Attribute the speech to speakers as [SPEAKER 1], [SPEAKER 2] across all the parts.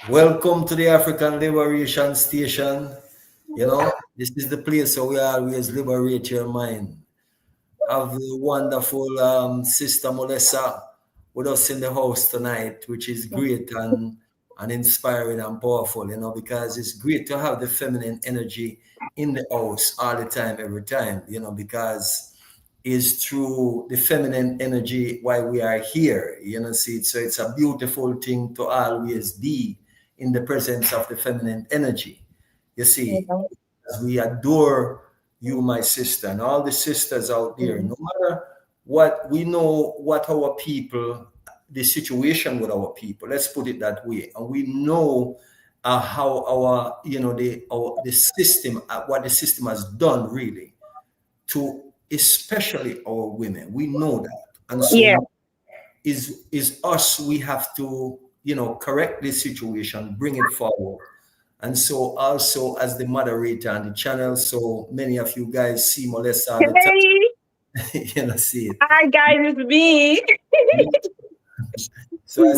[SPEAKER 1] Welcome to the African Liberation Station. This is the place where we always liberate your mind. Have the wonderful sister Mellissa with us in the house tonight, which is great and inspiring and powerful, because it's great to have the feminine energy in the house all the time, every time, because it's through the feminine energy why we are here, see. So it's a beautiful thing to always be in the presence of the feminine energy. You see, as we adore you, my sister, and all the sisters out there, no matter what we know, what our people, the situation with our people, let's put it that way, and we know how our, the system, what the system has done really to especially our women. We know that, and
[SPEAKER 2] Yeah.
[SPEAKER 1] so is us. We have to, correct this situation, bring it forward. And so also as the moderator on the channel, so many of you guys see Melissa all the
[SPEAKER 2] Hey,
[SPEAKER 1] time, see it.
[SPEAKER 2] hi guys, it's me.
[SPEAKER 1] So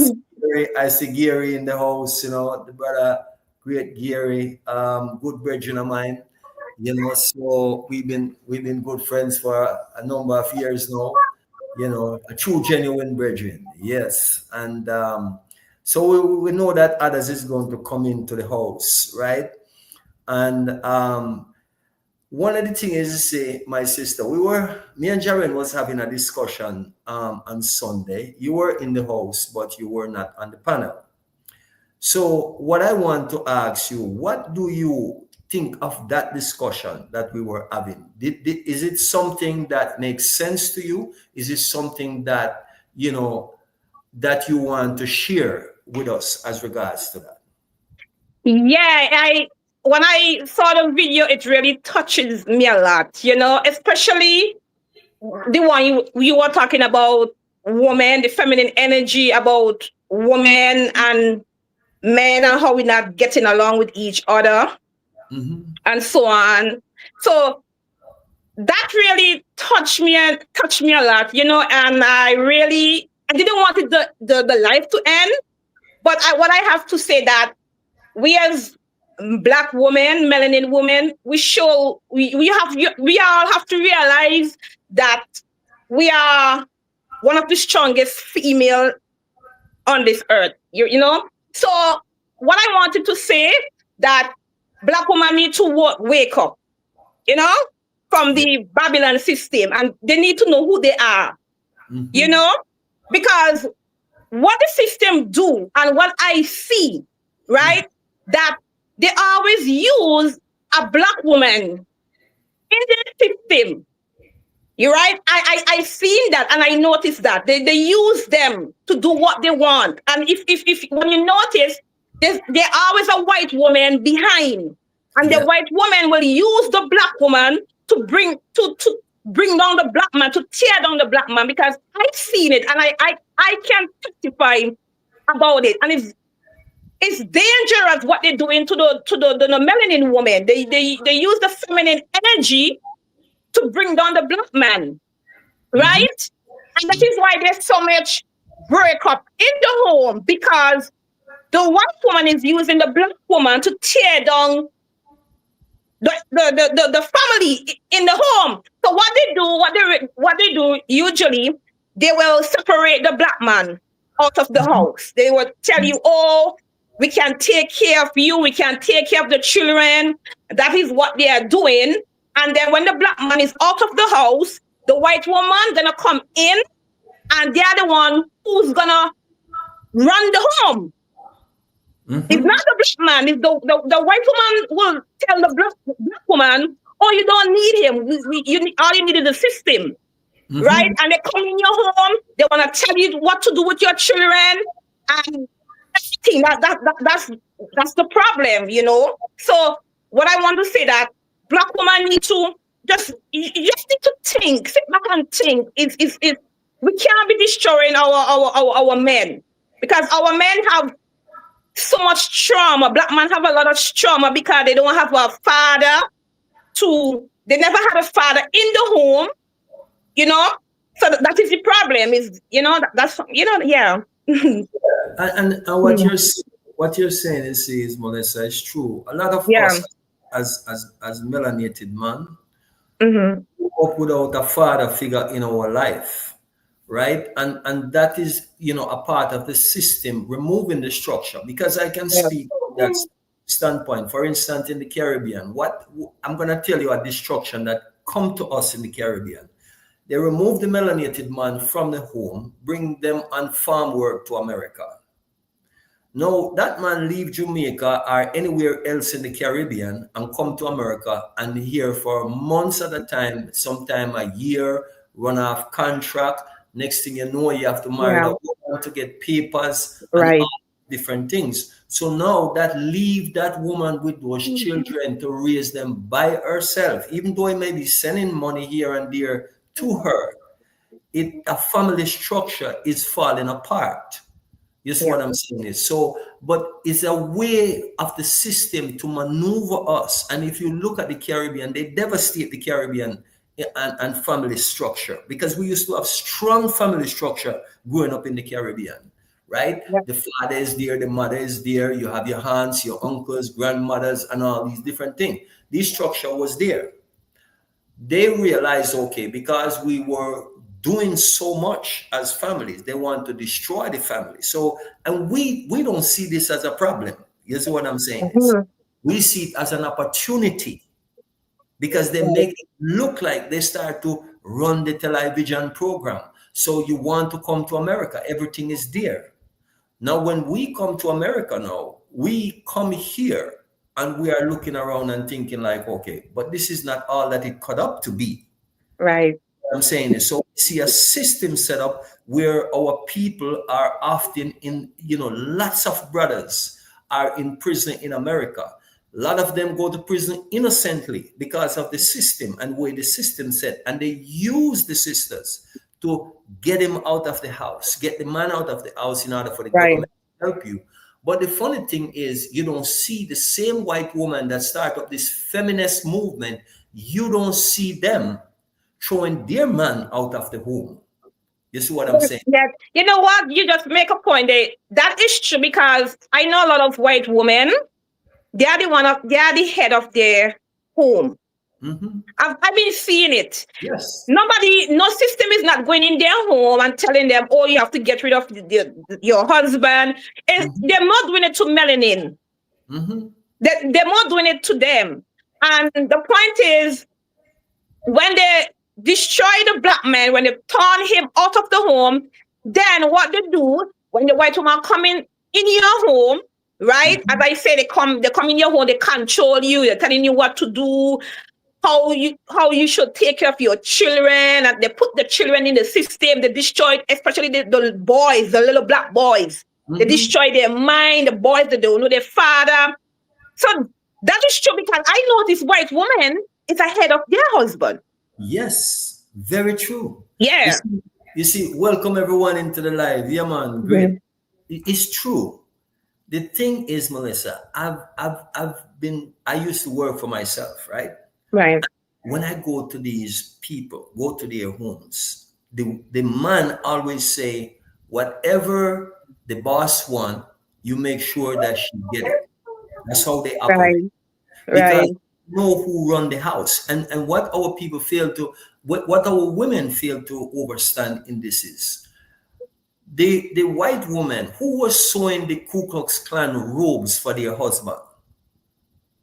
[SPEAKER 1] I see Gary in the house, the brother, great Gary, good brethren of mine, so we've been good friends for a number of years now, a true genuine brethren. Yes. And so we know that others is going to come into the house, right? And one of the things is to say, my sister, me and Jaren was having a discussion on Sunday. You were in the house, but you were not on the panel. So what I want to ask you, what do you think of that discussion that we were having? Is it something that makes sense to you? Is it something that, that you want to share with us as regards to that?
[SPEAKER 2] Yeah, I when I saw the video, it really touches me a lot, especially the one you were talking about women, the feminine energy about women and men and how we're not getting along with each other and so on. So that really touched me a lot, and I didn't want the life to end. But what I have to say that we as black women, melanin women, we all have to realize that we are one of the strongest female on this earth. So what I wanted to say that black women need to wake up, you know, from
[SPEAKER 1] Yeah.
[SPEAKER 2] the Babylon system, and they need to know who they are, because what the system do and what I see, right, that they always use a black woman in the system. You're right. I seen that and I noticed that they use them to do what they want. And if when you notice, there's always a white woman behind, and the
[SPEAKER 1] Yeah.
[SPEAKER 2] white woman will use the black woman to bring down the black man, to tear down the black man, because I've seen it and I can testify about it. And it's dangerous what they're doing to the melanin woman. They use the feminine energy to bring down the black man, right? And that is why there's so much breakup in the home, because the white woman is using the black woman to tear down the family in the home. So what they do usually, they will separate the black man out of the house. They will tell you, oh, we can take care of you, we can take care of the children. That is what they are doing. And then when the black man is out of the house, the white woman gonna come in, and they're the one who's gonna run the home. It's not the black man. It's the white woman will tell the black woman, "Oh, you don't need him. All you need is the system, right?" And they come in your home. They want to tell you what to do with your children, and everything. That's the problem, So what I want to say that black woman need to you just need to think, sit back and think. It's we can't be destroying our men, because our men have so much trauma. Black men have a lot of trauma because they don't have a father they never had a father in the home, So that is the problem. Is that's yeah.
[SPEAKER 1] And what you're saying, what you're saying is Melissa, is true. A lot of
[SPEAKER 2] Yeah.
[SPEAKER 1] us as melanated man
[SPEAKER 2] Mm-hmm.
[SPEAKER 1] grew up without a father figure in our life, right? And that is, a part of the system removing the structure, because I can
[SPEAKER 2] Yeah.
[SPEAKER 1] speak from that standpoint. For instance, in the Caribbean, what I'm going to tell you, a destruction that come to us in the Caribbean. They remove the melanated man from the home, bring them on farm work to America. No, that man leave Jamaica or anywhere else in the Caribbean and come to America and here for months at a time, sometime a year, run off contract. Next thing you know, you have to marry
[SPEAKER 2] Yeah.
[SPEAKER 1] the woman to get papers and
[SPEAKER 2] Right.
[SPEAKER 1] all different things. So now that leave that woman with those children to raise them by herself, even though he may be sending money here and there to her, a family structure is falling apart. You see
[SPEAKER 2] Yeah.
[SPEAKER 1] what I'm saying? Is so, but it's a way of the system to maneuver us. And if you look at the Caribbean, they devastate the Caribbean and family structure, because we used to have strong family structure growing up in the Caribbean, right?
[SPEAKER 2] Yeah.
[SPEAKER 1] The father is there, the mother is there, you have your aunts, your uncles, grandmothers, and all these different things. This structure was there. They realized, okay, because we were doing so much as families, they want to destroy the family. So, and we don't see this as a problem. You see what I'm saying? Is
[SPEAKER 2] Mm-hmm.
[SPEAKER 1] we see it as an opportunity, because they
[SPEAKER 2] Right.
[SPEAKER 1] make it look like they start to run the television program. So you want to come to America, everything is there. Now, when we come to America now, we come here and we are looking around and thinking like, okay, but this is not all that it cut up to be.
[SPEAKER 2] Right.
[SPEAKER 1] What I'm saying is, so we see a system set up where our people are often in, lots of brothers are in prison in America. A lot of them go to prison innocently because of the system and where the system set, and they use the sisters to get him out of the house, get the man out of the house in order for the
[SPEAKER 2] Right.
[SPEAKER 1] government to help you. But the funny thing is, you don't see the same white woman that start up this feminist movement. You don't see them throwing their man out of the home. You see what I'm saying?
[SPEAKER 2] Yes. You know what? You just make a point there. That is true, because I know a lot of white women. They are the head of their home.
[SPEAKER 1] Hmm.
[SPEAKER 2] I've been seeing it.
[SPEAKER 1] Yes.
[SPEAKER 2] No system is not going in their home and telling them, oh, you have to get rid of your husband.
[SPEAKER 1] Hmm.
[SPEAKER 2] They're not doing it to melanin.
[SPEAKER 1] Hmm.
[SPEAKER 2] They're not doing it to them. And the point is, when they destroy the black man, when they turn him out of the home, then what they do when the white woman come in your home, right? As
[SPEAKER 1] Hmm.
[SPEAKER 2] I say, they come in your home, they control you, they're telling you what to do, how you should take care of your children, and they put the children in the system. They destroy, especially the boys, the little black boys. They
[SPEAKER 1] Hmm.
[SPEAKER 2] destroy their mind. The boys that don't know their father. So that is true, because I know this white woman is ahead of their husband.
[SPEAKER 1] Yes. Very true. You
[SPEAKER 2] Yeah.
[SPEAKER 1] see, welcome everyone into the live. Yeah, man. Great.
[SPEAKER 2] Mhm.
[SPEAKER 1] It's true. The thing is, Melissa, I used to work for myself, right?
[SPEAKER 2] Right.
[SPEAKER 1] When I go to these people, go to their homes, the man always say, whatever the boss want, you make sure that she get it. That's how they operate.
[SPEAKER 2] Right.
[SPEAKER 1] Because
[SPEAKER 2] Right.
[SPEAKER 1] they know who run the house. And what our people fail to, what our women fail to understand in this is, the white woman who was sewing the Ku Klux Klan robes for their husband.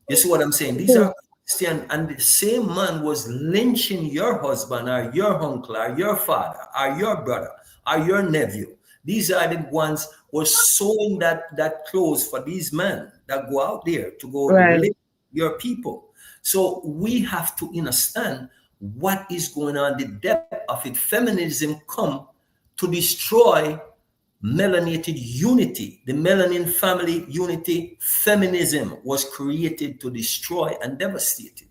[SPEAKER 1] You see what I'm saying? These
[SPEAKER 2] Mhm.
[SPEAKER 1] are Christian, and the same man was lynching your husband, or your uncle, or your father, or your brother, or your nephew. These are the ones was sewing that clothes for these men that go out there to go
[SPEAKER 2] Right.
[SPEAKER 1] live your people. So we have to understand what is going on, the depth of it. Feminism come to destroy melanated unity. The melanin family unity, feminism was created to destroy and devastate it.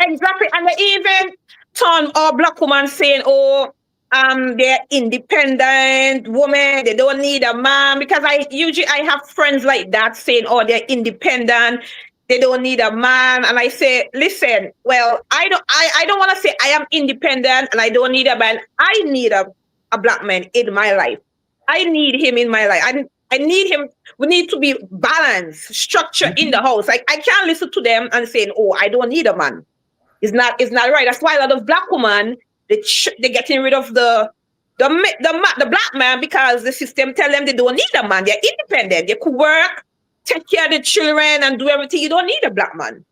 [SPEAKER 2] Exactly. And they even turn all black women saying, oh, they're independent women, they don't need a man. Because I have friends like that saying, oh, they're independent, they don't need a man. And I say, listen, well, I don't want to say I am independent and I don't need a man. I need a black man in my life. I need him in my life. I need him. We need to be balanced, structure in the house. Like I can't listen to them and saying, "Oh, I don't need a man." It's not right. That's why a lot of black women they're getting rid of the black man because the system tell them they don't need a man. They're independent. They could work, take care of the children, and do everything. You don't need a black man.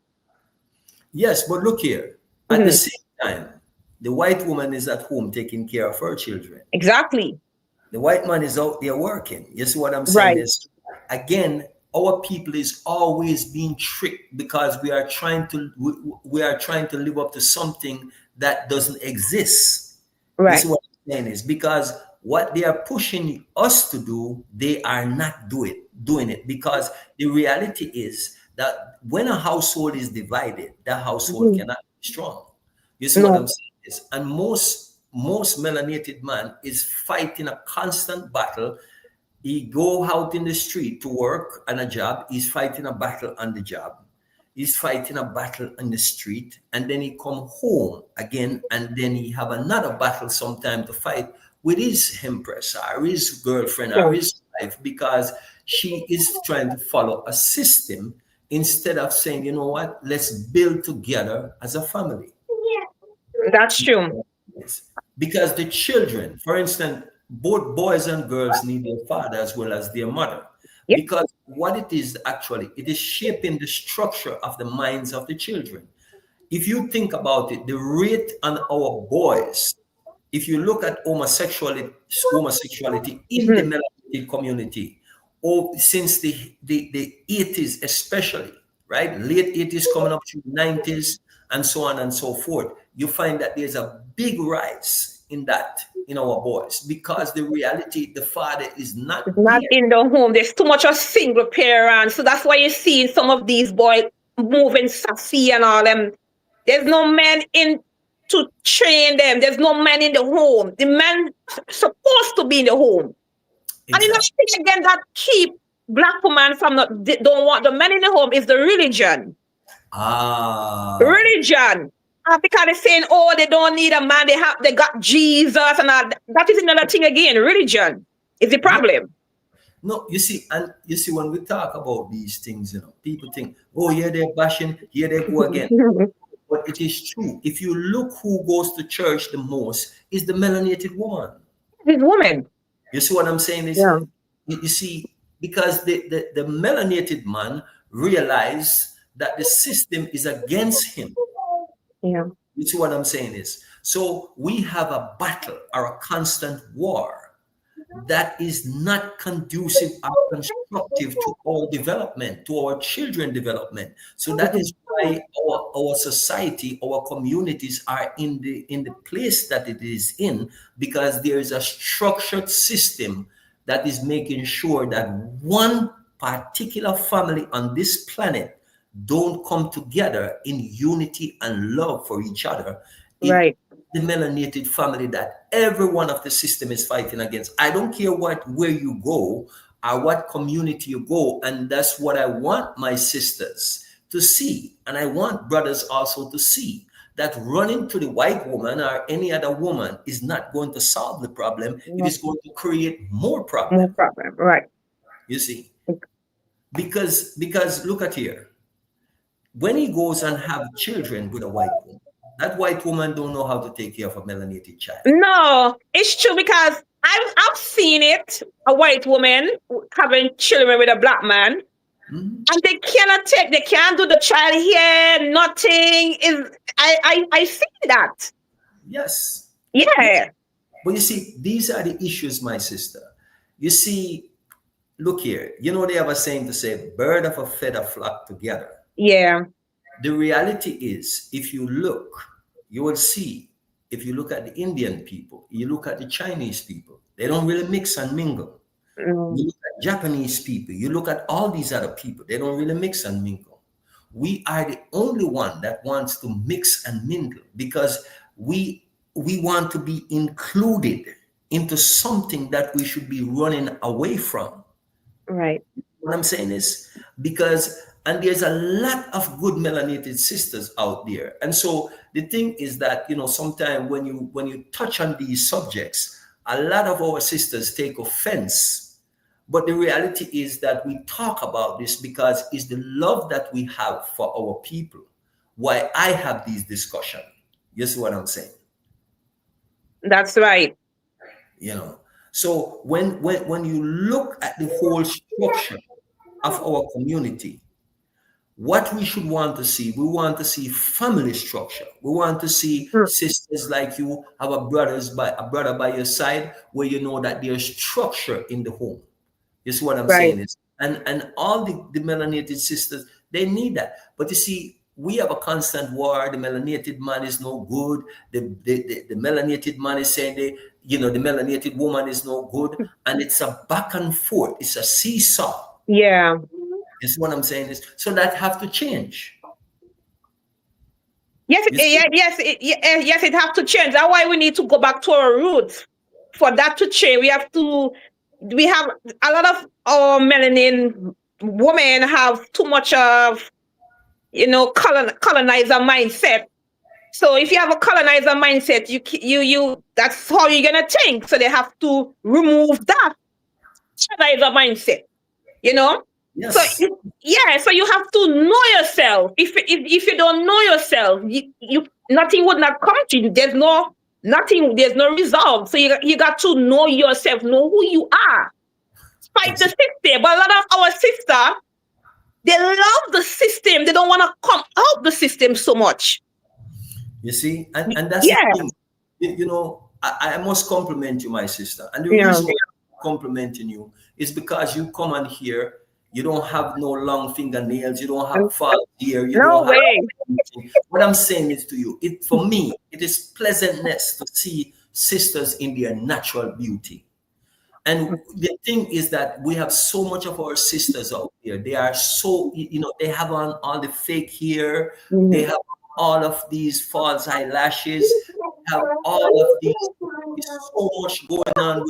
[SPEAKER 1] Yes, but look here. At the same time, the white woman is at home taking care of her children.
[SPEAKER 2] Exactly.
[SPEAKER 1] The white man is out there working. You see what I'm saying?
[SPEAKER 2] Right.
[SPEAKER 1] Is again, our people is always being tricked because we are trying to live up to something that doesn't exist.
[SPEAKER 2] Right.
[SPEAKER 1] This is what I'm saying is because what they are pushing us to do, they are not doing it because the reality is that when a household is divided, that household cannot be strong. You see what I'm saying is, and most melanated man is fighting a constant battle. He go out in the street to work on a job. He's fighting a battle on the job. He's fighting a battle on the street, and then he come home again, and then he have another battle sometime to fight with his empress or his girlfriend or his wife because she is trying to follow a system instead of saying, you know what, let's build together as a family.
[SPEAKER 2] That's true.
[SPEAKER 1] Because the children, for instance, both boys and girls need their father as well as their mother. Yep. Because what it is actually, it is shaping the structure of the minds of the children. If you think about it, the rate on our boys, if you look at homosexuality in the melanated community, since the 80s especially, right? Late 80s coming up to 90s and so on and so forth, you find that there's a big rise in that in our boys because the reality, the father is not
[SPEAKER 2] in the home. There's too much of single parents. So that's why you're seeing some of these boys moving sassy and all them. There's no man in to train them. There's no man in the home. The man supposed to be in the home. Exactly. And another thing again that keep black women from don't want the man in the home is the religion. Religion. Because they're saying, oh, they don't need a man, they got Jesus and all. That is another thing again. Religion is the problem.
[SPEAKER 1] No, you see, when we talk about these things, people think, oh, yeah, they're bashing, here they go again. But it is true. If you look who goes to church the most is the melanated woman.
[SPEAKER 2] This woman.
[SPEAKER 1] You see what I'm saying? Yeah. You see, because the melanated man realized that the system is against him.
[SPEAKER 2] Yeah.
[SPEAKER 1] You see what I'm saying is, so we have a battle or a constant war that is not conducive or constructive to our development, to our children's development. So that is why our society, our communities are in the place that it is in, because there is a structured system that is making sure that one particular family on this planet don't come together in unity and love for each other.
[SPEAKER 2] Right.
[SPEAKER 1] The melanated family that every one of the system is fighting against. I don't care where you go or what community you go, and that's what I want my sisters to see, and I want brothers also to see, that running to the white woman or any other woman is not going to solve the problem. It is going to create more problem.
[SPEAKER 2] More problem, right?
[SPEAKER 1] You see, because look at here. When he goes and have children with a white woman, that white woman don't know how to take care of a melanated child.
[SPEAKER 2] No, it's true, because I've seen it. A white woman having children with a black man, and they can't do the child here. Nothing is. I see that.
[SPEAKER 1] Yes.
[SPEAKER 2] Yeah.
[SPEAKER 1] But you see, these are the issues, my sister. You see, look here. They have a saying to say, "Bird of a feather flock together."
[SPEAKER 2] Yeah.
[SPEAKER 1] The reality is, if you look, you will see, if you look at the Indian people, you look at the Chinese people, they don't really mix and mingle. You look at Japanese people, you look at all these other people, they don't really mix and mingle. We are the only one that wants to mix and mingle because we want to be included into something that we should be running away from.
[SPEAKER 2] Right.
[SPEAKER 1] What I'm saying is, and there's a lot of good melanated sisters out there. And so the thing is that, sometimes when you touch on these subjects, a lot of our sisters take offense But the reality is that we talk about this because it's the love that we have for our people. Why I have these discussions. You see what I'm saying?
[SPEAKER 2] That's right.
[SPEAKER 1] You know. So when you look at the whole structure of our community, what we should want to see, we want to see family structure. We want to see
[SPEAKER 2] Mm.
[SPEAKER 1] sisters like you have a brother by your side where you know that there's structure in the home. You see what I'm
[SPEAKER 2] Right.
[SPEAKER 1] saying is, and all the melanated sisters, they need that. But you see, we have a constant war. The melanated man is no good. The melanated man is saying the melanated woman is no good, and it's a back and forth. It's a seesaw.
[SPEAKER 2] Yeah.
[SPEAKER 1] You see what I'm saying is, so that have to change.
[SPEAKER 2] Yes,
[SPEAKER 1] You see?
[SPEAKER 2] yes, it have to change. That's why we need to go back to our roots. For that to change, we have a lot of our melanin women have too much of colonizer mindset. So if you have a colonizer mindset, you that's how you're gonna think. So they have to remove that colonizer mindset. You know. So
[SPEAKER 1] Yes.
[SPEAKER 2] so you have to know yourself. If you don't know yourself, you nothing would not come to you. There's no nothing. There's no result. So you got to know yourself. Know who you are. Fight the system. But a lot of our sisters, they love the system. They don't want to come out the system so much.
[SPEAKER 1] You see, and that's the
[SPEAKER 2] Yeah.
[SPEAKER 1] thing. I must compliment you, my sister. And the
[SPEAKER 2] Yeah.
[SPEAKER 1] reason why I'm complimenting you is because you come on here, you don't have no long fingernails, you don't have false hair, you
[SPEAKER 2] No
[SPEAKER 1] don't have
[SPEAKER 2] way.
[SPEAKER 1] anything. What I'm saying is to you, for me, it is pleasantness to see sisters in their natural beauty. And the thing is that we have so much of our sisters out there. They are so, they have on all the fake hair. They have all of these false eyelashes. Have all of these. There's so much going on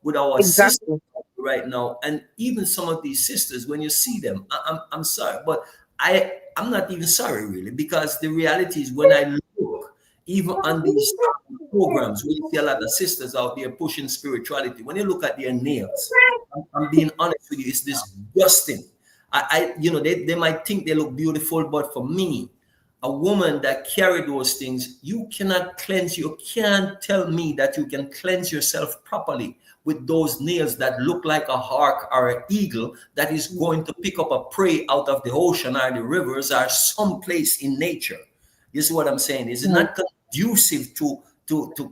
[SPEAKER 1] with our sisters
[SPEAKER 2] Exactly.
[SPEAKER 1] right now. And even some of these sisters, when you see them, I'm sorry, but I'm not even sorry really, because the reality is when I look even on these programs, we see a lot of sisters out there pushing spirituality. When you look at their nails, I'm being honest with you, it's disgusting. They might think they look beautiful, but for me, a woman that carry those things, you cannot cleanse. You can't tell me that you can cleanse yourself properly with those nails that look like a hawk or an eagle that is going to pick up a prey out of the ocean or the rivers or someplace in nature. You see what I'm saying? It's not conducive to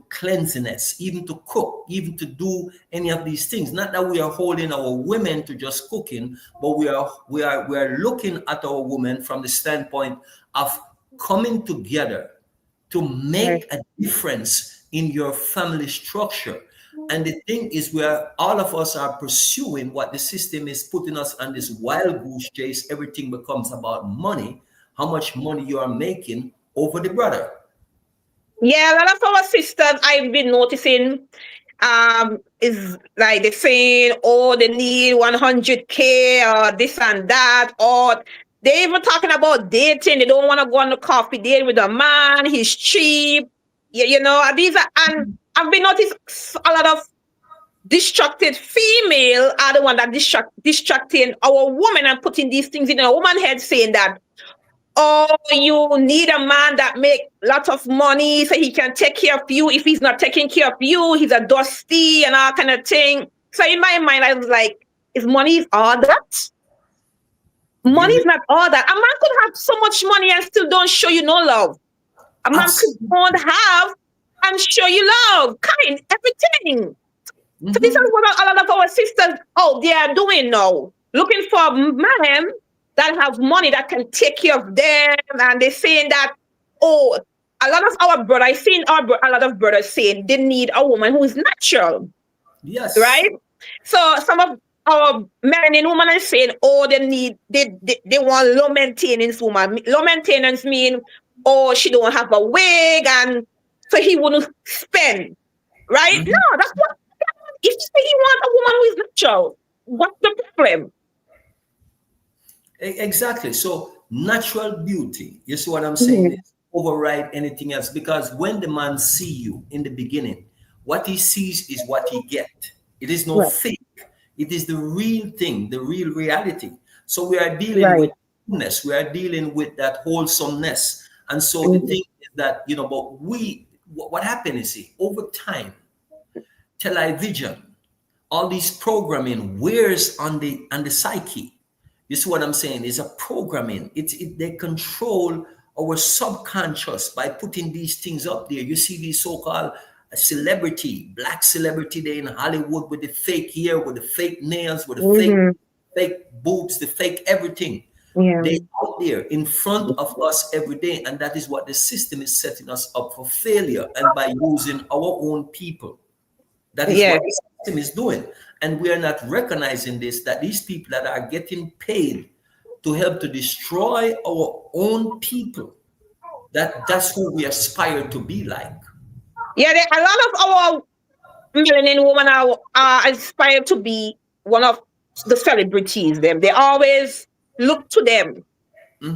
[SPEAKER 1] cleanliness, even to cook, even to do any of these things. Not that we are holding our women to just cooking, but we are looking at our women from the standpoint of coming together to make a difference in your family structure. And the thing is, where all of us are pursuing what the system is putting us on this wild goose chase, everything becomes about money, how much money you are making over the brother.
[SPEAKER 2] Yeah, a lot of our sisters I've been noticing is like they're saying, oh, they need 100K or this and that, or they even talking about dating. They don't want to go on a coffee date with a man. He's cheap. These are, and I've been noticing a lot of distracted female are the one that distracting our woman and putting these things in a woman head, saying that, oh, you need a man that make lots of money so he can take care of you. If he's not taking care of you, he's a dusty and all kind of thing. So in my mind, I was like, is money all that? Money is not all that. A man could have so much money and still don't show you no love. A man could don't have and show you love, kind, everything. So this is what a lot of our sisters out there are doing now. Looking for men that have money that can take care of them. And they're saying that, oh, a lot of our brothers, I've seen a lot of brothers saying they need a woman who is natural.
[SPEAKER 1] Yes.
[SPEAKER 2] Right? So some of our men and women are saying, oh, they want low maintenance woman. Low maintenance mean, oh, she don't have a wig and so he wouldn't spend. Right? No, that's what. If you say you want a woman who is natural, what's the problem?
[SPEAKER 1] Exactly. So natural beauty, you see what I'm saying, is override anything else. Because when the man see you in the beginning, what he sees is what he get. It is no fake. It is the real thing, the real reality. So we are dealing
[SPEAKER 2] Right.
[SPEAKER 1] with goodness, we are dealing with that wholesomeness. And so the
[SPEAKER 2] Mhm.
[SPEAKER 1] thing is that, but what happened is, see, over time, television, all these programming wears on the psyche. You see what I'm saying? It's a programming. They control our subconscious by putting these things up there. You see these so-called celebrity, black celebrity there in Hollywood with the fake hair, with the fake nails, with the
[SPEAKER 2] Mhm.
[SPEAKER 1] fake boobs, the fake everything.
[SPEAKER 2] Yeah.
[SPEAKER 1] They out there in front of us every day, and that is what the system is setting us up for failure. And by using our own people, that is what
[SPEAKER 2] Yes.
[SPEAKER 1] the system is doing. And we are not recognizing this, that these people that are getting paid to help to destroy our own people, that's who we aspire to be like.
[SPEAKER 2] Yeah, a lot of our melanin women are aspire to be one of the celebrities. Them they always look to them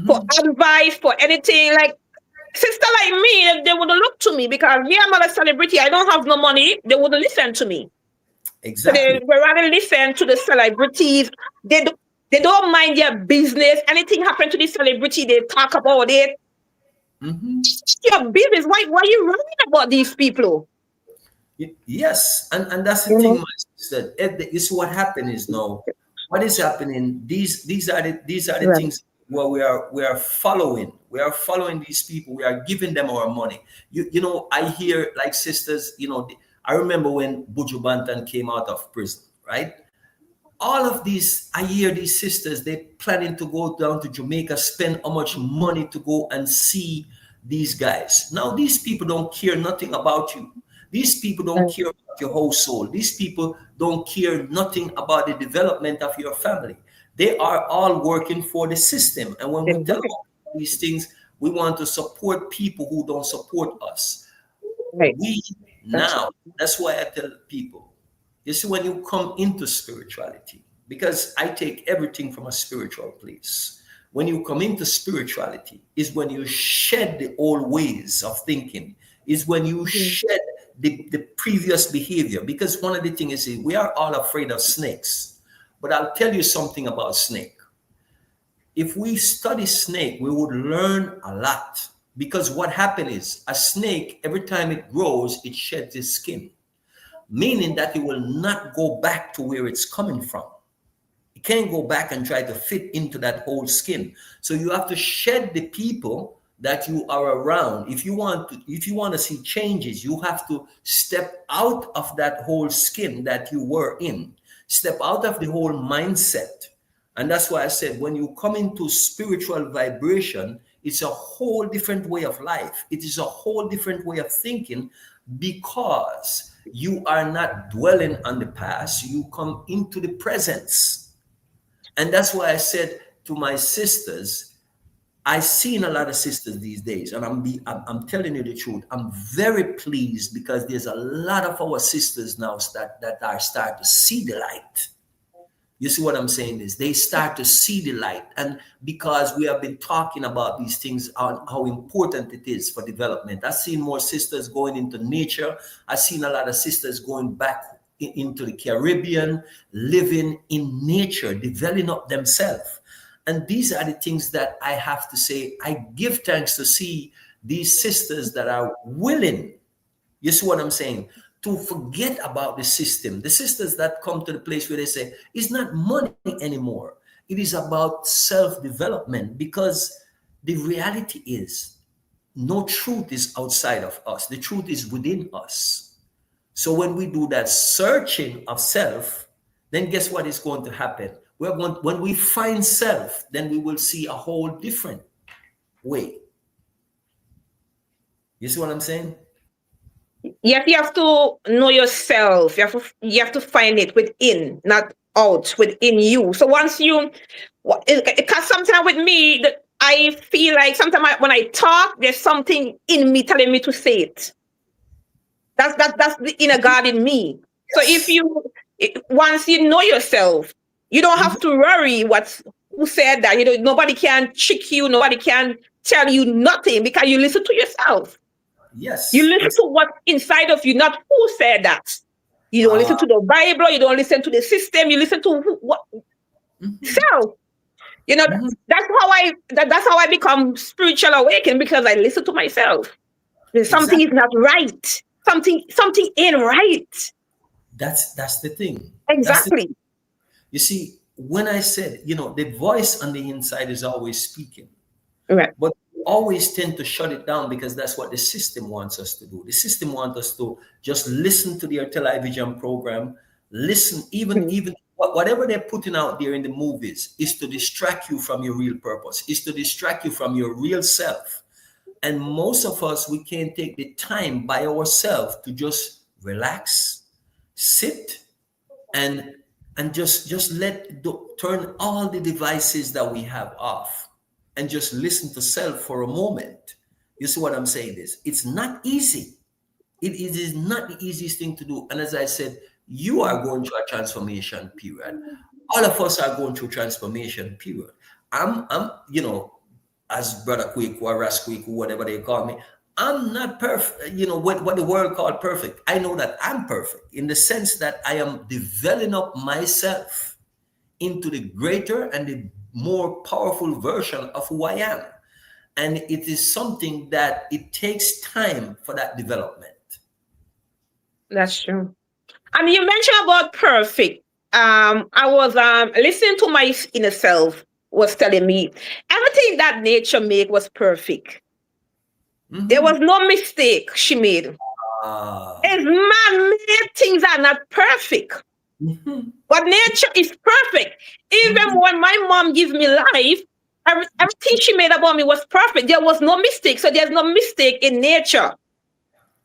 [SPEAKER 2] for
[SPEAKER 1] Hmm.
[SPEAKER 2] advice for anything. Like sister like me, they would look to me because me, I'm not a celebrity. I don't have no money. They wouldn't listen to me. So they
[SPEAKER 1] Exactly.
[SPEAKER 2] would rather listen to the celebrities. They do, they don't mind their business. Anything happen to the celebrity, they talk about it.
[SPEAKER 1] Hmm.
[SPEAKER 2] Your business. Why are you worrying about these people?
[SPEAKER 1] Yes, and that's the
[SPEAKER 2] You
[SPEAKER 1] thing,
[SPEAKER 2] know?
[SPEAKER 1] my sister. This what happened is now. What is happening? These are the
[SPEAKER 2] Right.
[SPEAKER 1] things where we are following. We are following these people. We are giving them our money. I hear like sisters. I remember when Buju Banton came out of prison, right? All of these, I hear these sisters, they planning to go down to Jamaica, spend how much money to go and see these guys. Now, these people don't care nothing about you. These people don't
[SPEAKER 2] Right.
[SPEAKER 1] care about your household. These people don't care nothing about the development of your family. They are all working for the system. And when we tell
[SPEAKER 2] Right.
[SPEAKER 1] them these things, we want to support people who don't support us.
[SPEAKER 2] Right.
[SPEAKER 1] We
[SPEAKER 2] That's
[SPEAKER 1] now, that's why I tell people, you see, when you come into spirituality, because I take everything from a spiritual place. When you come into spirituality, is when you shed the old ways of thinking, is when you
[SPEAKER 2] mhm.
[SPEAKER 1] shed the previous behavior. Because one of the things is we are all afraid of snakes. But I'll tell you something about snake. If we study snake, we would learn a lot. Because what happened is a snake, every time it grows, it sheds its skin, meaning that it will not go back to where it's coming from. It can't go back and try to fit into that whole skin. So you have to shed the people that you are around. If you want to see changes, you have to step out of that whole skin that you were in. Step out of the whole mindset. And that's why I said when you come into spiritual vibration, it's a whole different way of life. It is a whole different way of thinking because you are not dwelling on the past, you come into the presence. And that's why I said to my sisters, I seen a lot of sisters these days, and I'm telling you the truth. I'm very pleased because there's a lot of our sisters now that are starting to see the light. You see what I'm saying is they start to see the light. And because we have been talking about these things, on how important it is for development. I've seen more sisters going into nature. I've seen a lot of sisters going back into the Caribbean, living in nature, developing up themselves. And these are the things that I have to say. I give thanks to see these sisters that are willing, you see what I'm saying, to forget about the system. The sisters that come to the place where they say, it's not money anymore. It is about self development because the reality is no truth is outside of us, the truth is within us. So when we do that searching of self, then guess what is going to happen? When we find self, then we will see a whole different way. You see what I'm saying?
[SPEAKER 2] Yes, you have to know yourself. You have to find it within, not out, within you. So once you, because sometimes with me, I feel like sometimes when I talk, there's something in me telling me to say it. That's the inner God in me. So if
[SPEAKER 1] Yes.
[SPEAKER 2] once you know yourself, you don't have to worry who said that. Nobody can trick you. Nobody can tell you nothing because you listen to yourself. You
[SPEAKER 1] Yes.
[SPEAKER 2] listen to what's inside of you, not who said that. You don't listen to the Bible. You don't listen to the system. You listen to what self. You know, that's how I become spiritual awakened, because I listen to myself. Something
[SPEAKER 1] Exactly.
[SPEAKER 2] is not right. Something ain't right.
[SPEAKER 1] That's the thing. That's the
[SPEAKER 2] Exactly.
[SPEAKER 1] You see, when I said, the voice on the inside is always speaking,
[SPEAKER 2] Right.
[SPEAKER 1] but we always tend to shut it down because that's what the system wants us to do. The system wants us to just listen to their television program, listen, even whatever they're putting out there in the movies is to distract you from your real purpose, is to distract you from your real self. And most of us, we can't take the time by ourselves to just relax, sit, and just turn all the devices that we have off and just listen to self for a moment. You see what I'm saying? This It's not easy. It is not the easiest thing to do. And as I said, you are going through a transformation period. All of us are going through transformation period. I'm as Brother Quick or Ras Quick, whatever they call me, I'm not perfect. What the world called perfect. I know that I'm perfect in the sense that I am developing up myself into the greater and the more powerful version of who I am. And it is something that it takes time for that development.
[SPEAKER 2] That's true. I mean, you mentioned about perfect. I was listening to my inner self was telling me everything that nature made was perfect. There
[SPEAKER 1] Mhm.
[SPEAKER 2] was no mistake she made.
[SPEAKER 1] Ah.
[SPEAKER 2] As man-made things are not perfect,
[SPEAKER 1] Mhm.
[SPEAKER 2] but nature is perfect. Even
[SPEAKER 1] Mhm.
[SPEAKER 2] when my mom gives me life, everything she made about me was perfect. There was no mistake. So there's no mistake in nature.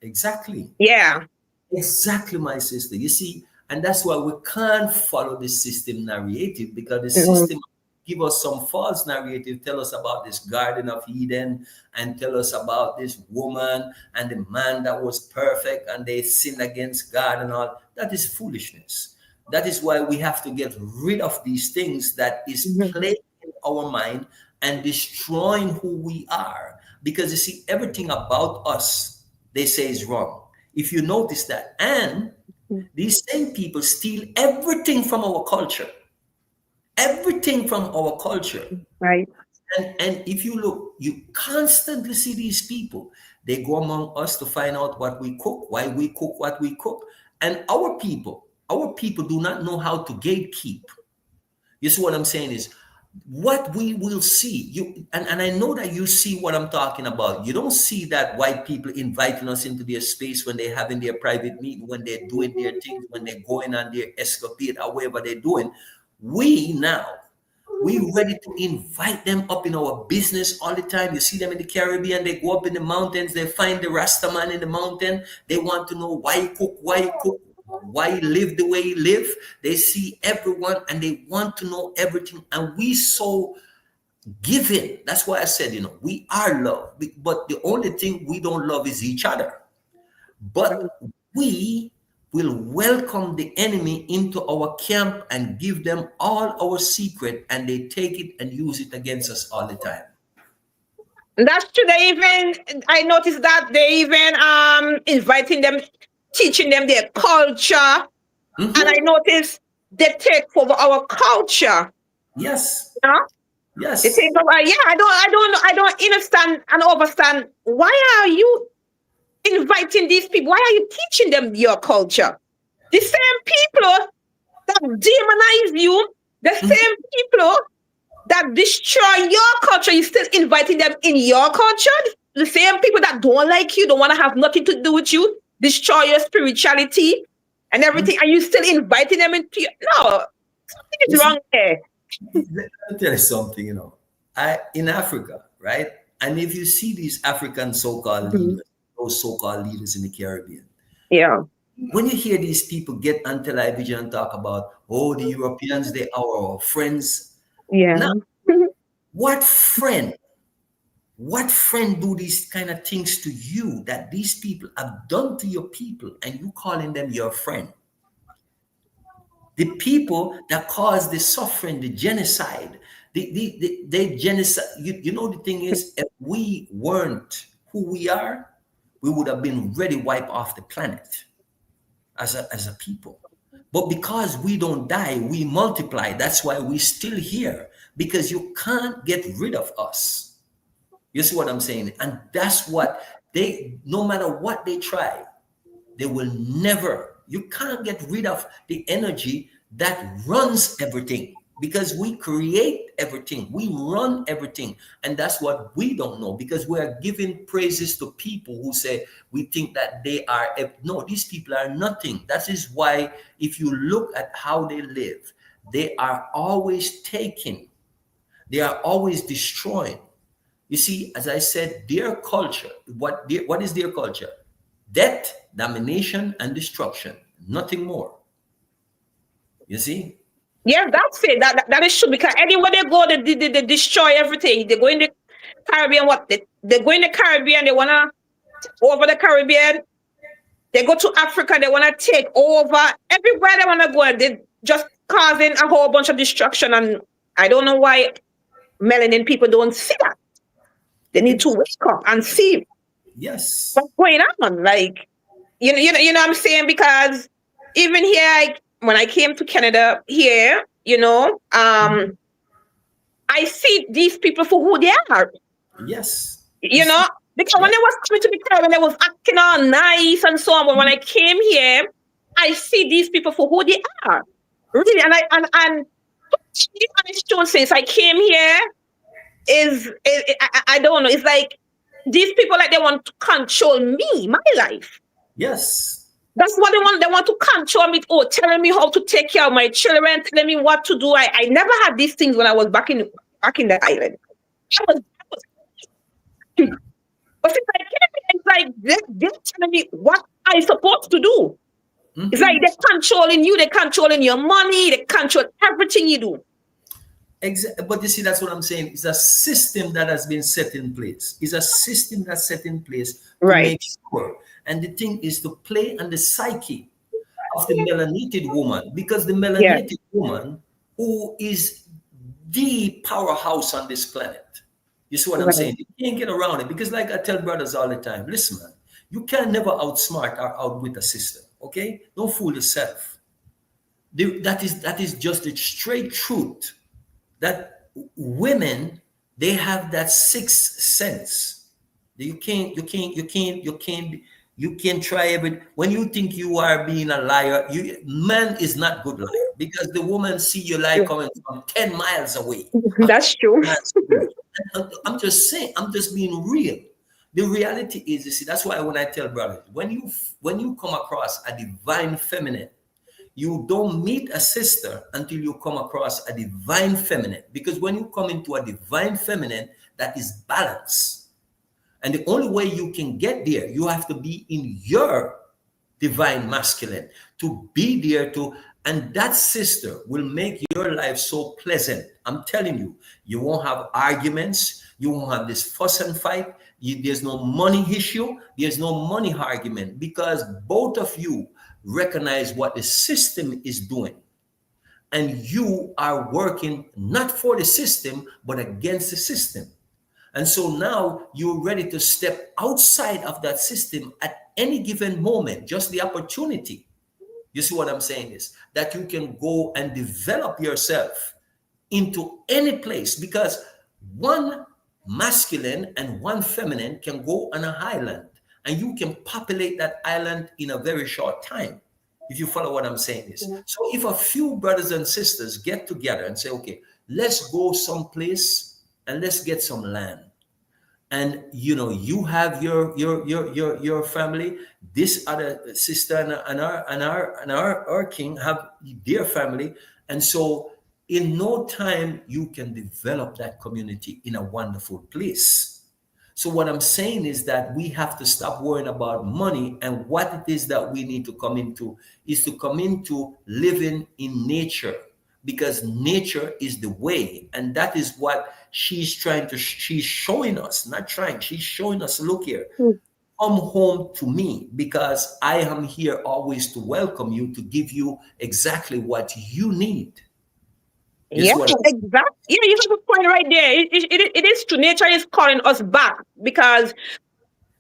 [SPEAKER 1] Exactly.
[SPEAKER 2] Yeah.
[SPEAKER 1] Exactly, my sister. You see, and that's why we can't follow the system narrative, because the
[SPEAKER 2] Mhm.
[SPEAKER 1] system give us some false narrative, tell us about this Garden of Eden, and tell us about this woman and the man that was perfect and they sinned against God and all. That is foolishness. That is why we have to get rid of these things that is
[SPEAKER 2] Mhm.
[SPEAKER 1] playing in our mind and destroying who we are. Because you see, everything about us, they say is wrong. If you notice that. And these same people steal everything from our culture. Everything from our culture.
[SPEAKER 2] Right.
[SPEAKER 1] And if you look, you constantly see these people. They go among us to find out what we cook, why we cook what we cook. And our people do not know how to gatekeep. You see what I'm saying is what we will see. And I know that you see what I'm talking about. You don't see that white people inviting us into their space when they're having their private meeting, when they're doing their things, when they're going on their escapade, however they're doing. We now we ready to invite them up in our business all the time. You see them in the Caribbean, they go up in the mountains, they find the Rasta man in the mountain. They want to know why he cook, why he live the way he live. They see everyone and they want to know everything. And we so giving. That's why I said, we are love. But the only thing we don't love is each other.
[SPEAKER 2] Right.
[SPEAKER 1] But we will welcome the enemy into our camp and give them all our secret, and they take it and use it against us all the time.
[SPEAKER 2] That's true. They even I noticed that they even inviting them, teaching them their culture, and I
[SPEAKER 1] Mhm.
[SPEAKER 2] noticed they take over our culture.
[SPEAKER 1] Yes,
[SPEAKER 2] You know? They
[SPEAKER 1] yes.
[SPEAKER 2] take over. Yeah, I don't understand and understand. Why are you inviting these people? Why are you teaching them your culture? The same people that demonize you, the
[SPEAKER 1] Mhm.
[SPEAKER 2] same people that destroy your culture, you still inviting them in your culture. The same people that don't like you, don't want to have nothing to do with you, destroy your spirituality and
[SPEAKER 1] Mhm.
[SPEAKER 2] everything, and you still inviting them into your no, something
[SPEAKER 1] You
[SPEAKER 2] is
[SPEAKER 1] see,
[SPEAKER 2] wrong there.
[SPEAKER 1] let me tell you something, I in Africa, right? And if you see these African so-called
[SPEAKER 2] Mhm.
[SPEAKER 1] leaders, those so-called leaders in the Caribbean,
[SPEAKER 2] Yeah.
[SPEAKER 1] when you hear these people get on television and talk about, oh, the Europeans, they are our friends.
[SPEAKER 2] Yeah.
[SPEAKER 1] Now, what friend, what friend do these kind of things to you that these people have done to your people and you calling them your friend? The people that caused the suffering, the genocide, the genocide. You know, the thing is, if we weren't who we are, we would have been ready wipe off the planet. as a people. But because we don't die, we multiply. That's why we're still here. Because you can't get rid of us. You see what I'm saying? And that's what no matter what they try, they will never, you can't get rid of the energy that runs everything, because we create everything, we run everything. And that's what we don't know, because we are giving praises to people who say we think that they are, no, these people are nothing. That is why if you look at how they live, they are always taking, they are always destroying. You see, as I said, their culture, what is their culture? Death, domination, and destruction. Nothing more. You see?
[SPEAKER 2] Yes, that's it. That is true, because anywhere they go, they destroy everything. They go in the Caribbean. They go in the Caribbean. They wanna take over the Caribbean. They go to Africa. They wanna take over everywhere they wanna go. They just causing a whole bunch of destruction. And I don't know why melanin people don't see that. They need to wake up and see
[SPEAKER 1] Yes.
[SPEAKER 2] what's going on. Like, you know what I'm saying? Because even here, when I came to Canada here, I see these people for who they are.
[SPEAKER 1] Yes.
[SPEAKER 2] Because when they was coming to the Caribbean, they was acting all nice and so on. But when I came here, I see these people for who they are. Really, and to be honest, since I came here, I don't know. It's like these people, like, they want to control me, my life.
[SPEAKER 1] Yes.
[SPEAKER 2] That's what they want. They want to control me. Oh, telling me how to take care of my children, telling me what to do. I never had these things when I was back in the island. But since I came here, it's like they're telling me what I'm supposed to do. Mm-hmm. It's like they're controlling you. They're controlling your money. They control everything you do.
[SPEAKER 1] Exactly. But you see, that's what I'm saying. It's a system that has been set in place. It's a system that's set in place to make sure. And the thing is to play on the psyche of the melanated woman, because the melanated woman, who is the powerhouse on this planet. You see what I'm saying? You can't get around it, because, like I tell brothers all the time, listen, man, you can never outsmart or outwit a sister. Okay? Don't fool yourself. That is just the straight truth. That women, they have that sixth sense. You can't try every, when you think you are being a liar, man is not good liar, because the woman see your lie coming from 10 miles away.
[SPEAKER 2] That's true.
[SPEAKER 1] I'm just saying, I'm just being real. The reality is, you see, that's why when I tell brothers, when you come across a divine feminine, you don't meet a sister until you come across a divine feminine. Because when you come into a divine feminine, that is balance. And the only way you can get there, you have to be in your divine masculine, to be there and that sister will make your life so pleasant. I'm telling you, you won't have arguments. You won't have this fuss and fight. There's no money issue. There's no money argument, because both of you recognize what the system is doing, and you are working not for the system but against the system. And so now you're ready to step outside of that system at any given moment. Just the opportunity, you see what I'm saying, is that you can go and develop yourself into any place, because one masculine and one feminine can go on an island, and you can populate that island in a very short time, if you follow what I'm saying is. So if a few brothers and sisters get together and say, okay, let's go someplace and let's get some land. And you have your family, this other sister and our king have their family. And so in no time you can develop that community in a wonderful place. So what I'm saying is that we have to stop worrying about money, and what it is that we need to come into is to come into living in nature, because nature is the way. And that is what she's showing us, not trying, she's showing us, look here, come home to me, because I am here always to welcome you, to give you exactly what you need.
[SPEAKER 2] Exactly. Yeah, you have a point right there. It is true. Nature is calling us back, because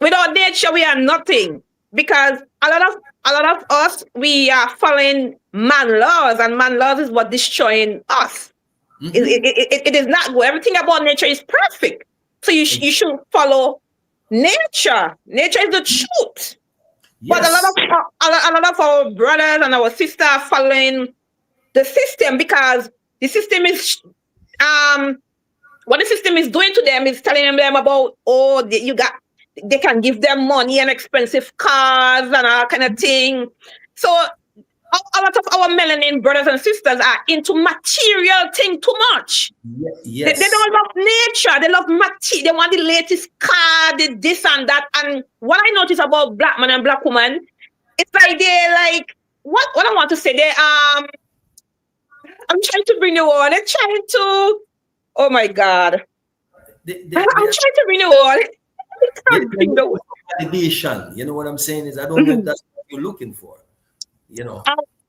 [SPEAKER 2] without nature we are nothing. Because a a lot of us, we are following man laws, and man laws is what destroying us. It is not good. Everything about nature is perfect. So you should follow nature. Nature is the truth. But
[SPEAKER 1] Yes.
[SPEAKER 2] a lot of our brothers and our sisters are following the system, because the system is what the system is doing to them is telling them about, oh, they can give them money and expensive cars and all kind of thing. So a lot of our melanin brothers and sisters are into material thing too much. They
[SPEAKER 1] Yes.
[SPEAKER 2] don't love nature. They love material. They want the latest car, the this and that. And what I notice about black man and black woman, it's like they're like, what I want to say, I'm trying to bring the word. I'm trying to, oh my God. I'm trying to bring the word. I can't bring the word.
[SPEAKER 1] Validation. You know what I'm saying is, I don't know if that's what you're looking for. You know.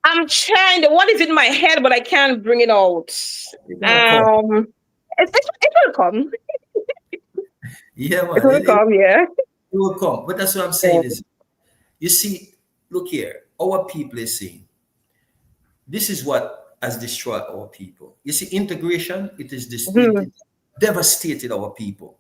[SPEAKER 2] I'm trying. The one is in my head, but I can't bring it out. It will come.
[SPEAKER 1] Yeah, man.
[SPEAKER 2] It will come. Yeah.
[SPEAKER 1] It will come. But that's what I'm saying is, you see, look here, our people is saying, this is what has destroyed our people. You see, integration, it is devastated our people.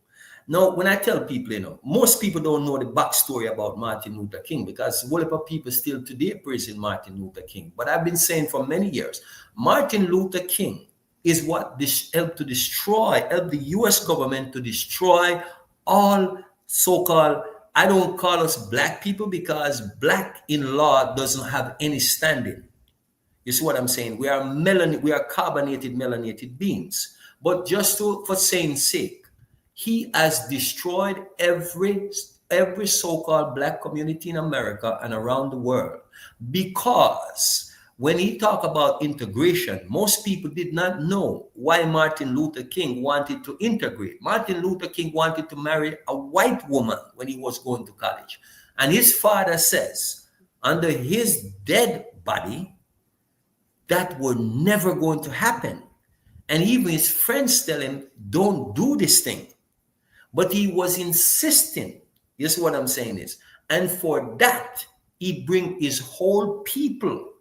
[SPEAKER 1] Now, when I tell people, you know, most people don't know the backstory about Martin Luther King, because a whole lot of people still today praising Martin Luther King. But I've been saying for many years, Martin Luther King is what helped the US government to destroy all so-called, I don't call us black people, because black in law doesn't have any standing. You see what I'm saying? We are carbonated, melanated beings. But just for saying sake, he has destroyed every so-called black community in America and around the world, because when he talked about integration, most people did not know why Martin Luther King wanted to integrate. Martin Luther King wanted to marry a white woman when he was going to college. And his father says, under his dead body, that were never going to happen. And even his friends tell him, don't do this thing. But he was insisting. Yes, what I'm saying is, and for that, he bring his whole people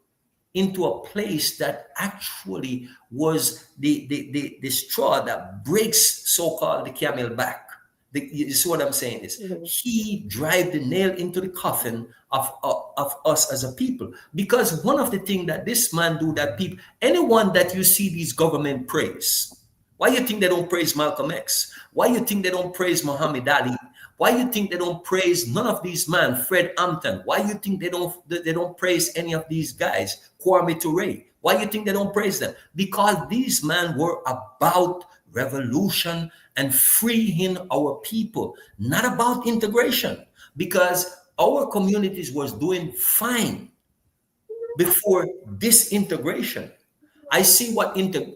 [SPEAKER 1] into a place that actually was the straw that breaks so-called the camel back. You see what I'm saying is, he drive the nail into the coffin of us as a people. Because one of the things that this man do, that people, anyone that you see these government praise, why you think they don't praise Malcolm X? Why you think they don't praise Muhammad Ali? Why you think they don't praise none of these men, Fred Hampton? Why you think they don't praise any of these guys, Kwame Ture? Why you think they don't praise them? Because these men were about revolution and freeing our people, not about integration. Because our communities was doing fine before disintegration. I see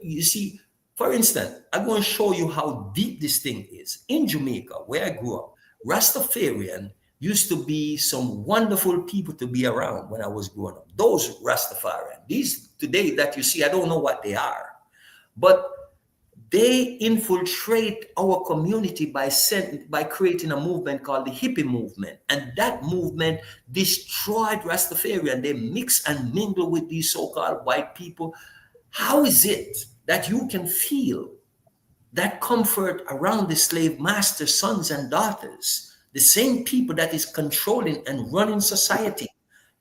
[SPEAKER 1] you see. For instance, I'm going to show you how deep this thing is. In Jamaica, where I grew up, Rastafarian used to be some wonderful people to be around when I was growing up. Those Rastafarian, these today that you see, I don't know what they are, but they infiltrate our community by creating a movement called the hippie movement. And that movement destroyed Rastafarian. They mix and mingle with these so-called white people. How is it that you can feel that comfort around the slave master sons and daughters, the same people that is controlling and running society?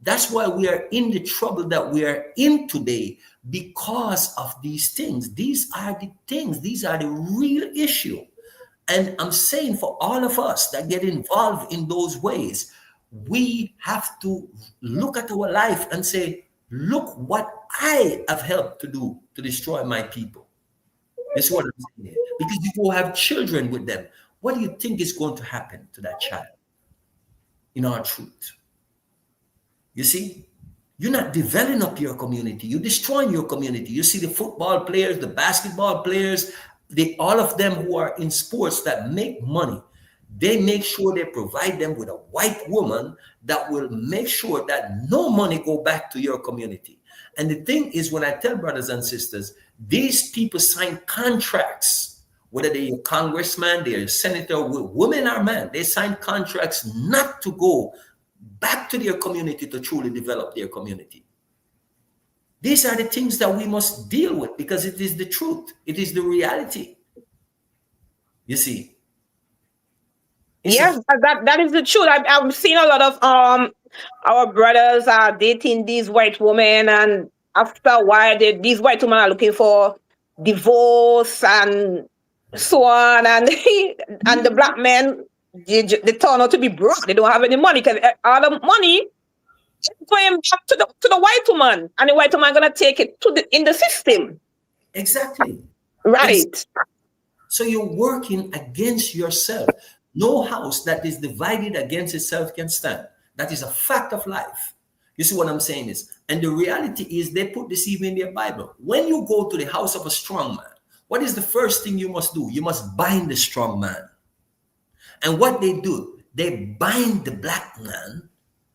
[SPEAKER 1] That's why we are in the trouble that we are in today, because of these things. These are the things, these are the real issue. And I'm saying for all of us that get involved in those ways, we have to look at our life and say, look what I have helped to do to destroy my people. That's what I'm saying here. Because you will have children with them. What do you think is going to happen to that child in our truth? You see, you're not developing up your community. You're destroying your community. You see the football players, the basketball players, all of them who are in sports that make money. They make sure they provide them with a white woman that will make sure that no money go back to your community. And the thing is, when I tell brothers and sisters, these people sign contracts, whether they're a congressman, they're a senator, women or men, they sign contracts not to go back to their community to truly develop their community. These are the things that we must deal with because it is the truth. It is the reality. You see.
[SPEAKER 2] Yes, that is the truth. I've seen a lot of our brothers are dating these white women, and after a while, these white women are looking for divorce and so on, and and the black men they turn out to be broke. They don't have any money because all the money is going back to the white woman, and the white woman gonna take it in the system.
[SPEAKER 1] Exactly.
[SPEAKER 2] Right.
[SPEAKER 1] So you're working against yourself. No house that is divided against itself can stand. That is a fact of life. You see what I'm saying is, and the reality is they put this even in their Bible. When you go to the house of a strong man, what is the first thing you must do? You must bind the strong man. And what they do, they bind the black man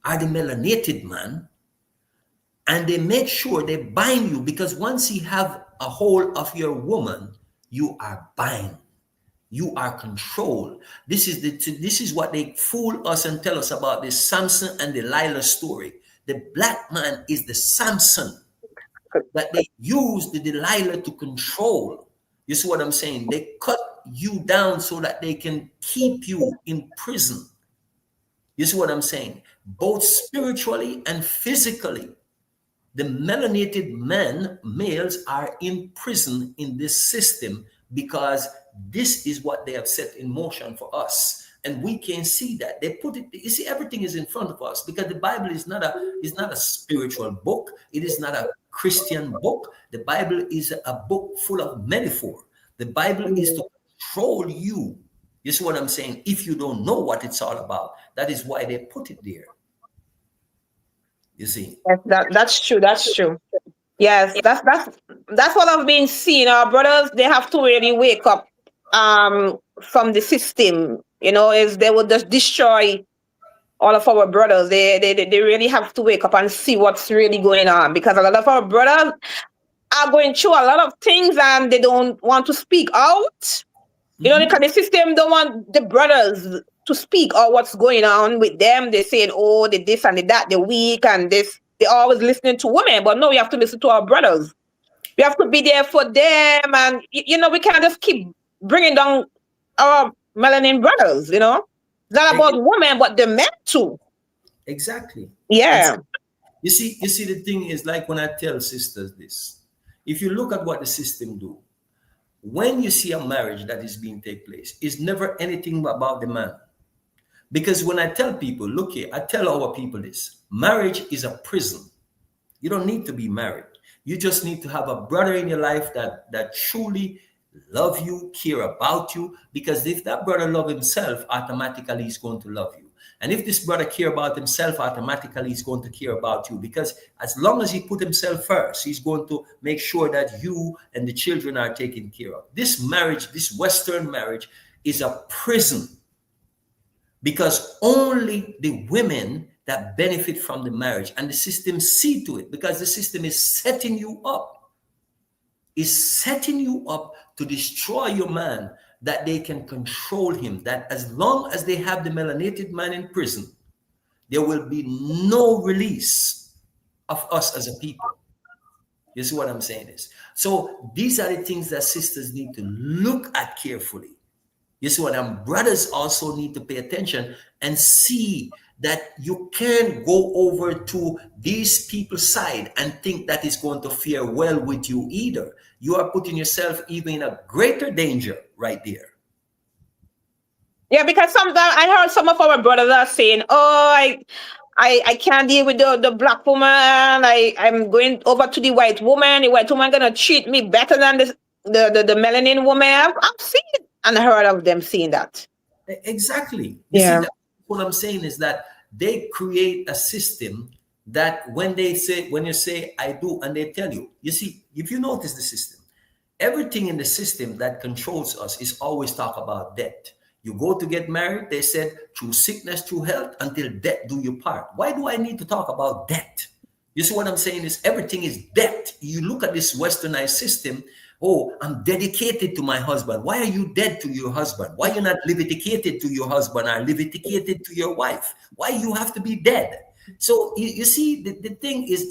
[SPEAKER 1] or the melanated man, and they make sure they bind you because once you have a hold of your woman, you are bind. You are controlled. This is what they fool us and tell us about this Samson and Delilah story. The black man is the Samson that they use the Delilah to control. You see what I'm saying? They cut you down so that they can keep you in prison. You see what I'm saying? Both spiritually and physically. The melanated males are in prison in this system because this is what they have set in motion for us, and we can see that they put it. You see, everything is in front of us because the Bible is not a spiritual book. It is not a Christian book. The Bible is a book full of metaphor. The Bible is to control you. You see what I'm saying? If you don't know what it's all about, that is why they put it there. You see,
[SPEAKER 2] Yes, that's true. That's true. Yes, that's what I've been seeing. Our brothers, they have to really wake up from the system. You know, is they will just destroy all of our brothers. They really have to wake up and see what's really going on because a lot of our brothers are going through a lot of things and they don't want to speak out. You know, because the system don't want the brothers to speak out what's going on with them. They saying, oh, they this and they that, they're weak and this. They're always listening to women, but no, we have to listen to our brothers. We have to be there for them, and you know, we can't just keep bringing down our melanin brothers. You know, it's not about women, but the men too.
[SPEAKER 1] Exactly.
[SPEAKER 2] Yeah.
[SPEAKER 1] You see, the thing is like when I tell sisters this. If you look at what the system do, when you see a marriage that is being take place, it's never anything about the man. Because when I tell people, look here, I tell our people this: marriage is a prison. You don't need to be married. You just need to have a brother in your life that truly love you, care about you. Because if that brother love himself, automatically he's going to love you. And if this brother care about himself, automatically he's going to care about you. Because as long as he put himself first, he's going to make sure that you and the children are taken care of. This marriage, this Western marriage, is a prison. Because only the women that benefit from the marriage, and the system see to it, because the system is setting you up. Is setting you up to destroy your man, that they can control him, that as long as they have the melanated man in prison, there will be no release of us as a people. You see what I'm saying is? So these are the things that sisters need to look at carefully. You see what I'm brothers also need to pay attention and see that you can't go over to these people's side and think that is going to fare well with you either. You are putting yourself even in a greater danger right there.
[SPEAKER 2] Yeah, because sometimes I heard some of our brothers are saying, oh, I can't deal with the black woman. I'm going over to the white woman. The white woman gonna treat me better than the melanin woman. I've seen it and heard of them saying that.
[SPEAKER 1] Exactly. You see, that what I'm saying is that they create a system that when you say I do, and they tell you, you see, if you notice the system, everything in the system that controls us is always talk about death. You go to get married, they said, through sickness, through health, until death do you part. Why do I need to talk about death? You see what I'm saying is everything is death. You look at this westernized system, Oh, I'm dedicated to my husband. Why are you dead to your husband? Why you not dedicated to your husband or dedicated to your wife? Why you have to be dead? So you see, the thing is,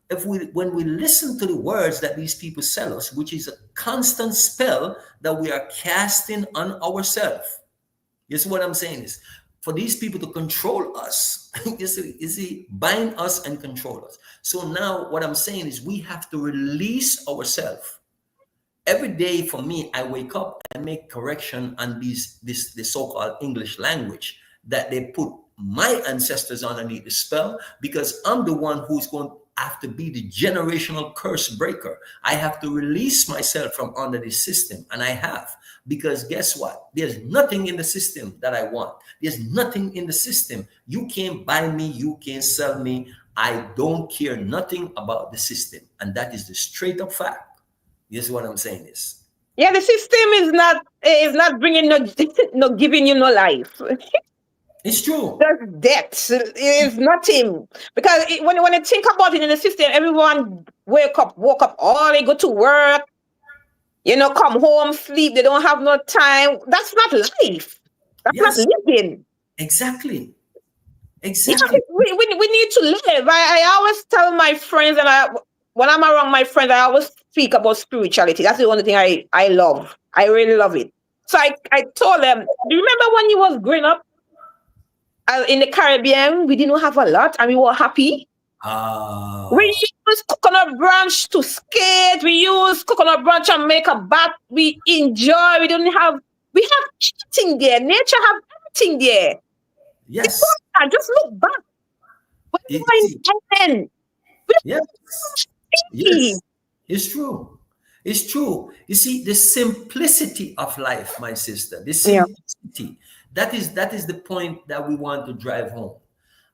[SPEAKER 1] if we when we listen to the words that these people sell us, which is a constant spell that we are casting on ourselves. You see what I'm saying is, for these people to control us, you see, bind us and control us. So now what I'm saying is we have to release ourselves. Every day for me, I wake up and make correction on this so-called English language that they put my ancestors underneath the spell, because I'm the one who's going to have to be the generational curse breaker. I have to release myself from under the system, and I have, because guess what? There's nothing in the system that I want. There's nothing in the system. You can't buy me, you can't sell me. I don't care nothing about the system, and that is the straight up fact. Yes, what I'm saying is.
[SPEAKER 2] Yeah, the system is not bringing no giving you no life.
[SPEAKER 1] It's true.
[SPEAKER 2] There's debt. It is nothing. Because when you think about it in the system, everyone woke up, all they go to work, come home, sleep, they don't have no time. That's not life. That's not
[SPEAKER 1] Yes,
[SPEAKER 2] living.
[SPEAKER 1] exactly.
[SPEAKER 2] Yeah,
[SPEAKER 1] Exactly.
[SPEAKER 2] we need to live. I always tell my friends, and when I'm around my friends, I always speak about spirituality. That's the only thing I love. I really love it. So I told them, do you remember when you was growing up in the Caribbean? We didn't have a lot and we were happy. We
[SPEAKER 1] Ah,
[SPEAKER 2] used coconut branch to skate. We used coconut branch and make a bath. We enjoy. We have everything there. Nature have everything there.
[SPEAKER 1] yes.
[SPEAKER 2] And just look back. When we
[SPEAKER 1] You
[SPEAKER 2] were
[SPEAKER 1] see,
[SPEAKER 2] in Thailand, we
[SPEAKER 1] yes.
[SPEAKER 2] were
[SPEAKER 1] Yes. It's true. It's true. You see, the simplicity of life, my sister, the
[SPEAKER 2] yeah.
[SPEAKER 1] simplicity. That is the point that we want to drive home.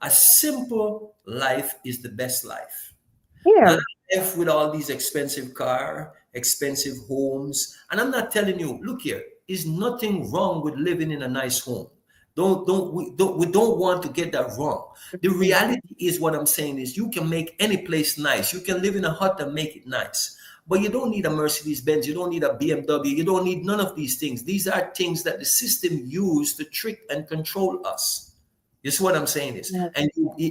[SPEAKER 1] A simple life is the best life.
[SPEAKER 2] Yeah.
[SPEAKER 1] Not a life with all these expensive car, expensive homes. And I'm not telling you, look here, is nothing wrong with living in a nice home. We don't want to get that wrong. The reality is, what I'm saying is, you can make any place nice. You can live in a hut and make it nice. But you don't need a Mercedes Benz, you don't need a BMW, you don't need none of these things. These are things that the system used to trick and control us. This is what I'm saying is,
[SPEAKER 2] Yeah.
[SPEAKER 1] and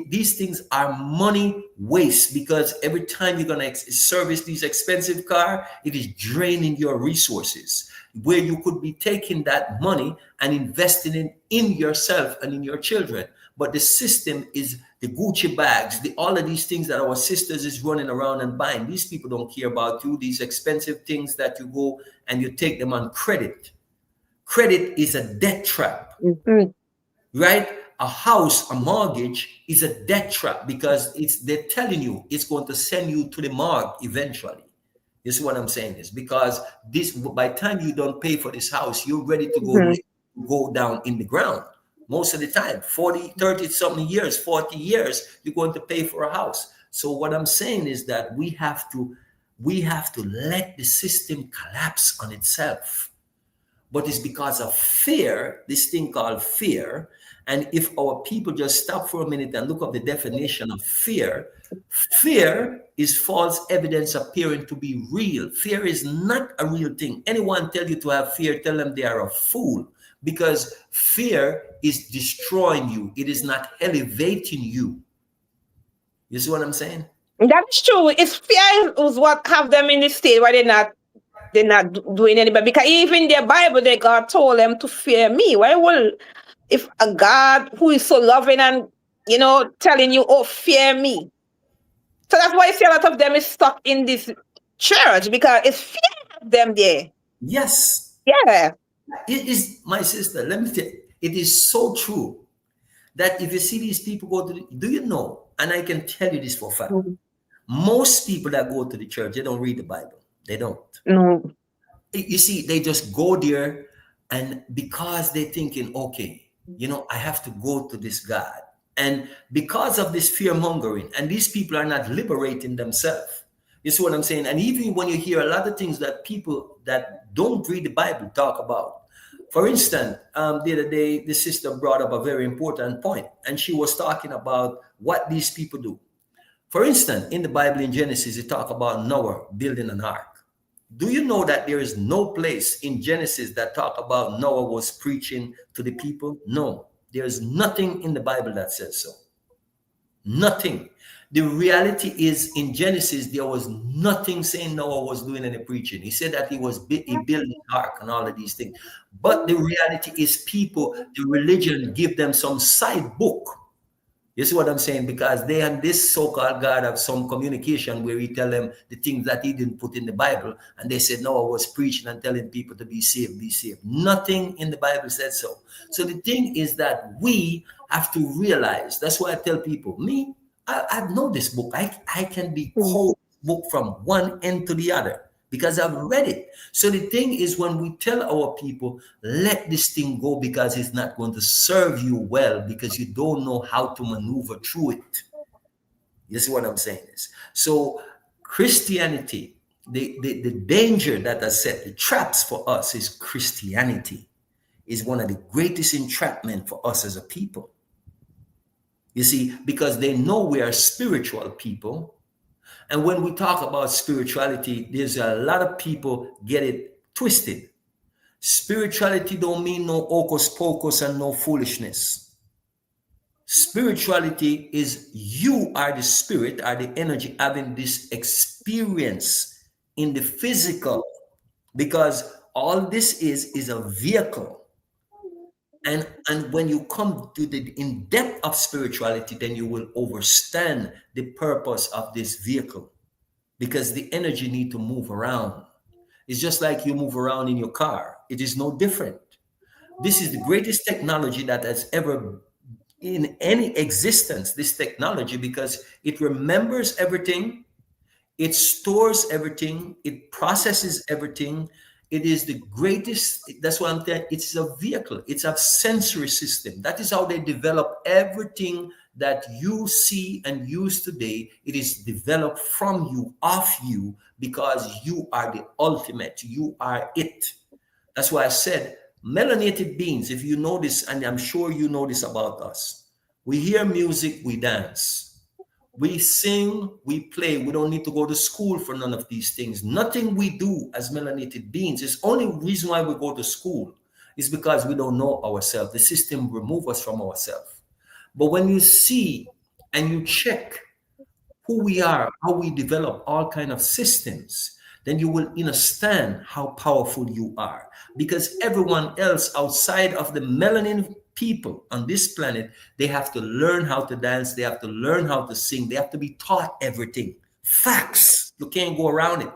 [SPEAKER 1] these things are money waste, because every time you're gonna service these expensive car, it is draining your resources, where you could be taking that money and investing it in yourself and in your children. But the system is the Gucci bags, all of these things that our sisters is running around and buying. These people don't care about you. These expensive things that you go and you take them on credit. Credit is a debt trap,
[SPEAKER 2] Mhm.
[SPEAKER 1] right? A house, a mortgage is a debt trap, because they're telling you it's going to send you to the morgue eventually. This is what I'm saying is, because this, by the time you don't pay for this house, you're ready to
[SPEAKER 2] Mhm.
[SPEAKER 1] go down in the ground. Most of the time, 40, 30 something years, 40 years, you're going to pay for a house. So what I'm saying is that we have to let the system collapse on itself. But it's because of fear, this thing called fear. And if our people just stop for a minute and look up the definition of fear, fear is false evidence appearing to be real. Fear is not a real thing. Anyone tell you to have fear, tell them they are a fool, because fear is destroying you. It is not elevating you. You see what I'm saying?
[SPEAKER 2] That's true. It's fear is what have them in the state where they're not doing anything. Because even their Bible, they God told them to fear me. Why would, if a God who is so loving and telling you, oh, fear me. So that's why I see a lot of them is stuck in this church, because it's fear of them there.
[SPEAKER 1] Yes.
[SPEAKER 2] Yeah.
[SPEAKER 1] It is, my sister, let me tell you, it is so true that if you see these people go to do you know, and I can tell you this for a fact,
[SPEAKER 2] Mhm.
[SPEAKER 1] most people that go to the church, they don't read the Bible. They don't.
[SPEAKER 2] No.
[SPEAKER 1] You see, they just go there, and because they're thinking, okay, I have to go to this God. And because of this fear mongering, and these people are not liberating themselves. You see what I'm saying? And even when you hear a lot of things that people that don't read the Bible talk about. For instance, the other day, the sister brought up a very important point, and she was talking about what these people do. For instance, in the Bible in Genesis, it talk about Noah building an ark. Do you know that there is no place in Genesis that talk about Noah was preaching to the people? No, there is nothing in the Bible that says so. Nothing. The reality is in Genesis, there was nothing saying Noah was doing any preaching. He said that he built an ark and all of these things. But the reality is people, the religion give them some side book. You see what I'm saying? Because they and this so-called God have some communication where he tell them the things that he didn't put in the Bible. And they said Noah was preaching and telling people to be saved, be saved. Nothing in the Bible said so. So the thing is that we have to realize, that's why I tell people, I know this book. I can be quote book from one end to the other because I've read it. So the thing is, when we tell our people, let this thing go because it's not going to serve you well because you don't know how to maneuver through it. You see what I'm saying is? So Christianity, the danger that has set the traps for us is Christianity is one of the greatest entrapment for us as a people. You see, because they know we are spiritual people. And when we talk about spirituality, there's a lot of people get it twisted. Spirituality don't mean no hocus pocus and no foolishness. Spirituality is you are the spirit, are the energy having this experience in the physical. Because all this is a vehicle. And when you come to the in depth of spirituality, then you will understand the purpose of this vehicle, because the energy need to move around. It's just like you move around in your car. It is no different. This is the greatest technology that has ever in any existence, this technology, because it remembers everything, it stores everything, it processes everything. It is the greatest. That's why I'm saying it's a vehicle. It's a sensory system. That is how they develop everything that you see and use today. It is developed from you, off you, because you are the ultimate. You are it. That's why I said melanated beings. If you know this, and I'm sure you know this about us, we hear music, we dance. We sing, we play. We don't need to go to school for none of these things. Nothing we do as melanated beings. It's only reason why we go to school is because we don't know ourselves. The system removes us from ourselves. But when you see and you check who we are, how we develop all kind of systems, then you will understand how powerful you are. Because everyone else outside of the melanin people on this planet, they have to learn how to dance, they have to learn how to sing, they have to be taught everything. Facts. You can't go around it.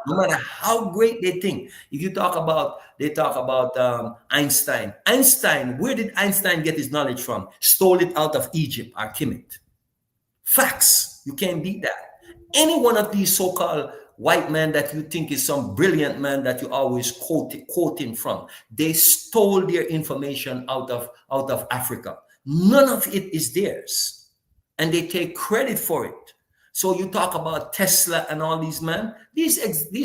[SPEAKER 1] No matter how great they think. If you talk about, they talk about Einstein. Einstein, where did Einstein get his knowledge from? Stole it out of Egypt or Kemet. Facts. You can't beat that. Any one of these so-called white men that you think is some brilliant man that you always quoting from, they stole their information out of Africa. None of it is theirs, and they take credit for it. So you talk about Tesla and all these men, these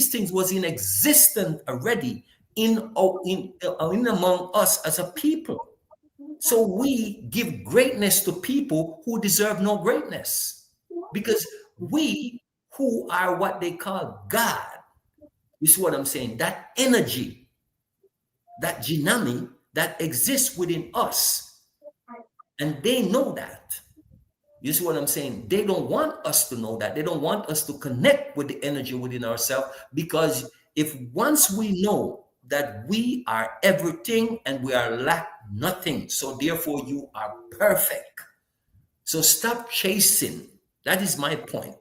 [SPEAKER 1] things was in existence already in among us as a people. So we give greatness to people who deserve no greatness, because we who are what they call God, you see what I'm saying? That energy, that dynamic that exists within us, and they know that. You see what I'm saying? They don't want us to know that. They don't want us to connect with the energy within ourselves, because if once we know that we are everything and we are lack nothing, so therefore you are perfect. So stop chasing. That is my point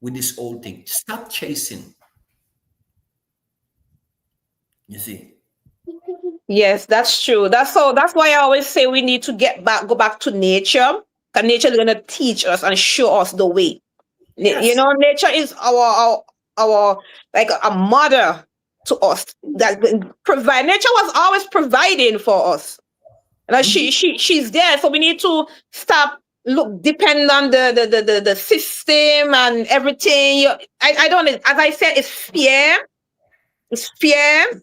[SPEAKER 1] with this whole thing. Stop chasing. You see?
[SPEAKER 2] Yes, that's true. That's why I always say we need to go back to nature. Because nature is gonna teach us and show us the way.
[SPEAKER 1] Yes.
[SPEAKER 2] You know, nature is our like a mother to us that provide. Nature was always providing for us. You know, she's there. So we need to stop depend on the system and everything. I don't, as I said, it's fear. It's fear.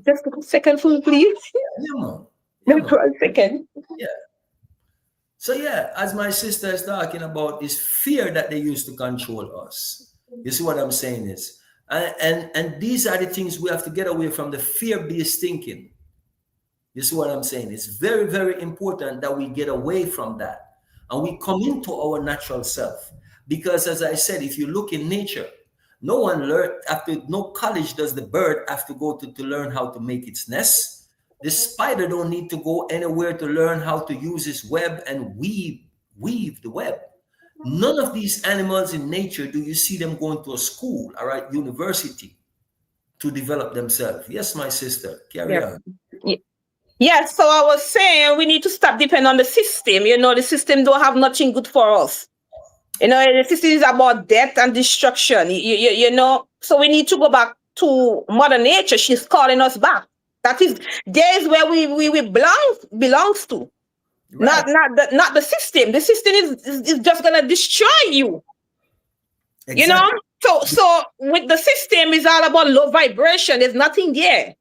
[SPEAKER 2] Just a second, please.
[SPEAKER 1] Yeah,
[SPEAKER 2] For a second.
[SPEAKER 1] Yeah. So yeah, as my sister is talking about, is fear that they use to control us. You see what I'm saying is, And these are the things we have to get away from, the fear-based thinking. You see what I'm saying? It's very, very important that we get away from that and we come into our natural self. Because as I said, if you look in nature, no one learned after no college does the bird have to go to learn how to make its nest. The spider don't need to go anywhere to learn how to use its web and weave the web. None of these animals in nature do you see them going to a school or a university to develop themselves. Yes, my sister, carry
[SPEAKER 2] Yeah.
[SPEAKER 1] on.
[SPEAKER 2] Yes, so I was saying we need to stop depending on the system. The system don't have nothing good for us. The system is about death and destruction. So we need to go back to Mother Nature. She's calling us back. That is, there is where we belongs to.
[SPEAKER 1] Right.
[SPEAKER 2] Not the system. The system is just gonna destroy you.
[SPEAKER 1] Exactly.
[SPEAKER 2] So with the system, it's all about low vibration. There's nothing there.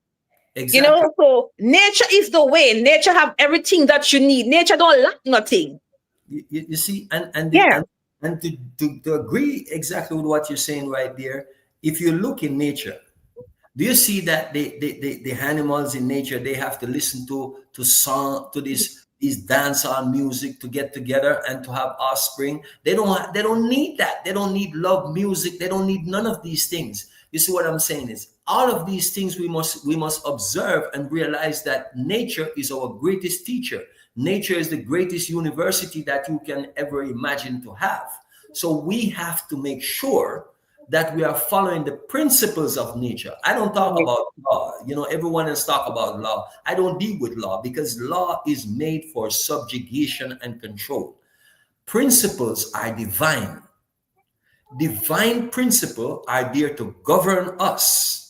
[SPEAKER 1] Exactly.
[SPEAKER 2] So nature is the way. Nature have everything that you need. Nature don't lack nothing.
[SPEAKER 1] You see, and
[SPEAKER 2] Yeah.
[SPEAKER 1] to agree exactly with what you're saying right there, if you look in nature, do you see that the animals in nature, they have to listen to song, to these dance on music to get together and to have offspring? They don't need that. They don't need love music. They don't need none of these things. You see what I'm saying is all of these things we must observe and realize that nature is our greatest teacher. Nature is the greatest university that you can ever imagine to have. So we have to make sure that we are following the principles of nature. I don't talk about law. Everyone else talk about law. I don't deal with law because law is made for subjugation and control. Principles are divine. Divine principles are there to govern us.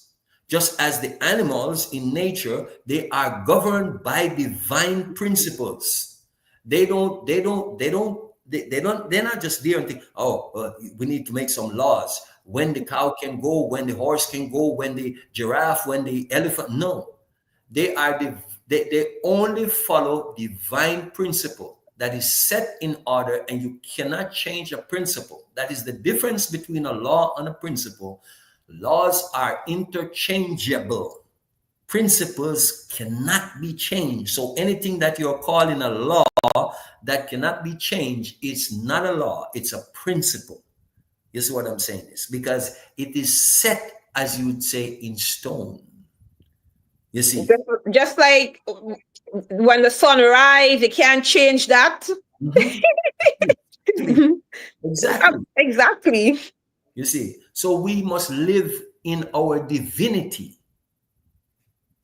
[SPEAKER 1] Just as the animals in nature, they are governed by divine principles. They're not just there and think, we need to make some laws. When the cow can go, when the horse can go, when the giraffe, when the elephant. No, they only follow divine principle that is set in order, and you cannot change a principle. That is the difference between a law and a principle. Laws are interchangeable. Principles cannot be changed. So anything that you're calling a law that cannot be changed, it's not a law, it's a principle. You see what I'm saying? Is because it is set, as you would say, in stone. You see?
[SPEAKER 2] Just like when the sun rises, you can't change that.
[SPEAKER 1] Exactly.
[SPEAKER 2] Exactly.
[SPEAKER 1] You see? So we must live in our divinity.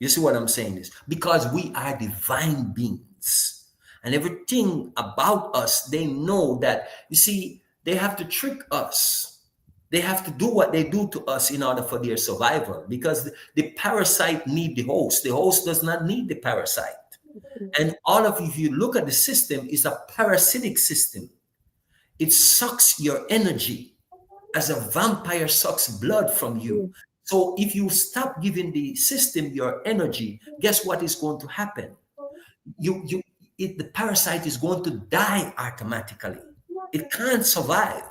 [SPEAKER 1] You see what I'm saying is because we are divine beings. And everything about us, they know that, you see, they have to trick us. They have to do what they do to us in order for their survival, because the parasite need the host. The host does not need the parasite. And all of, if you look at the system, is a parasitic system. It sucks your energy as a vampire sucks blood from you. So if you stop giving the system your energy, guess what is going to happen? The parasite is going to die automatically. It can't survive.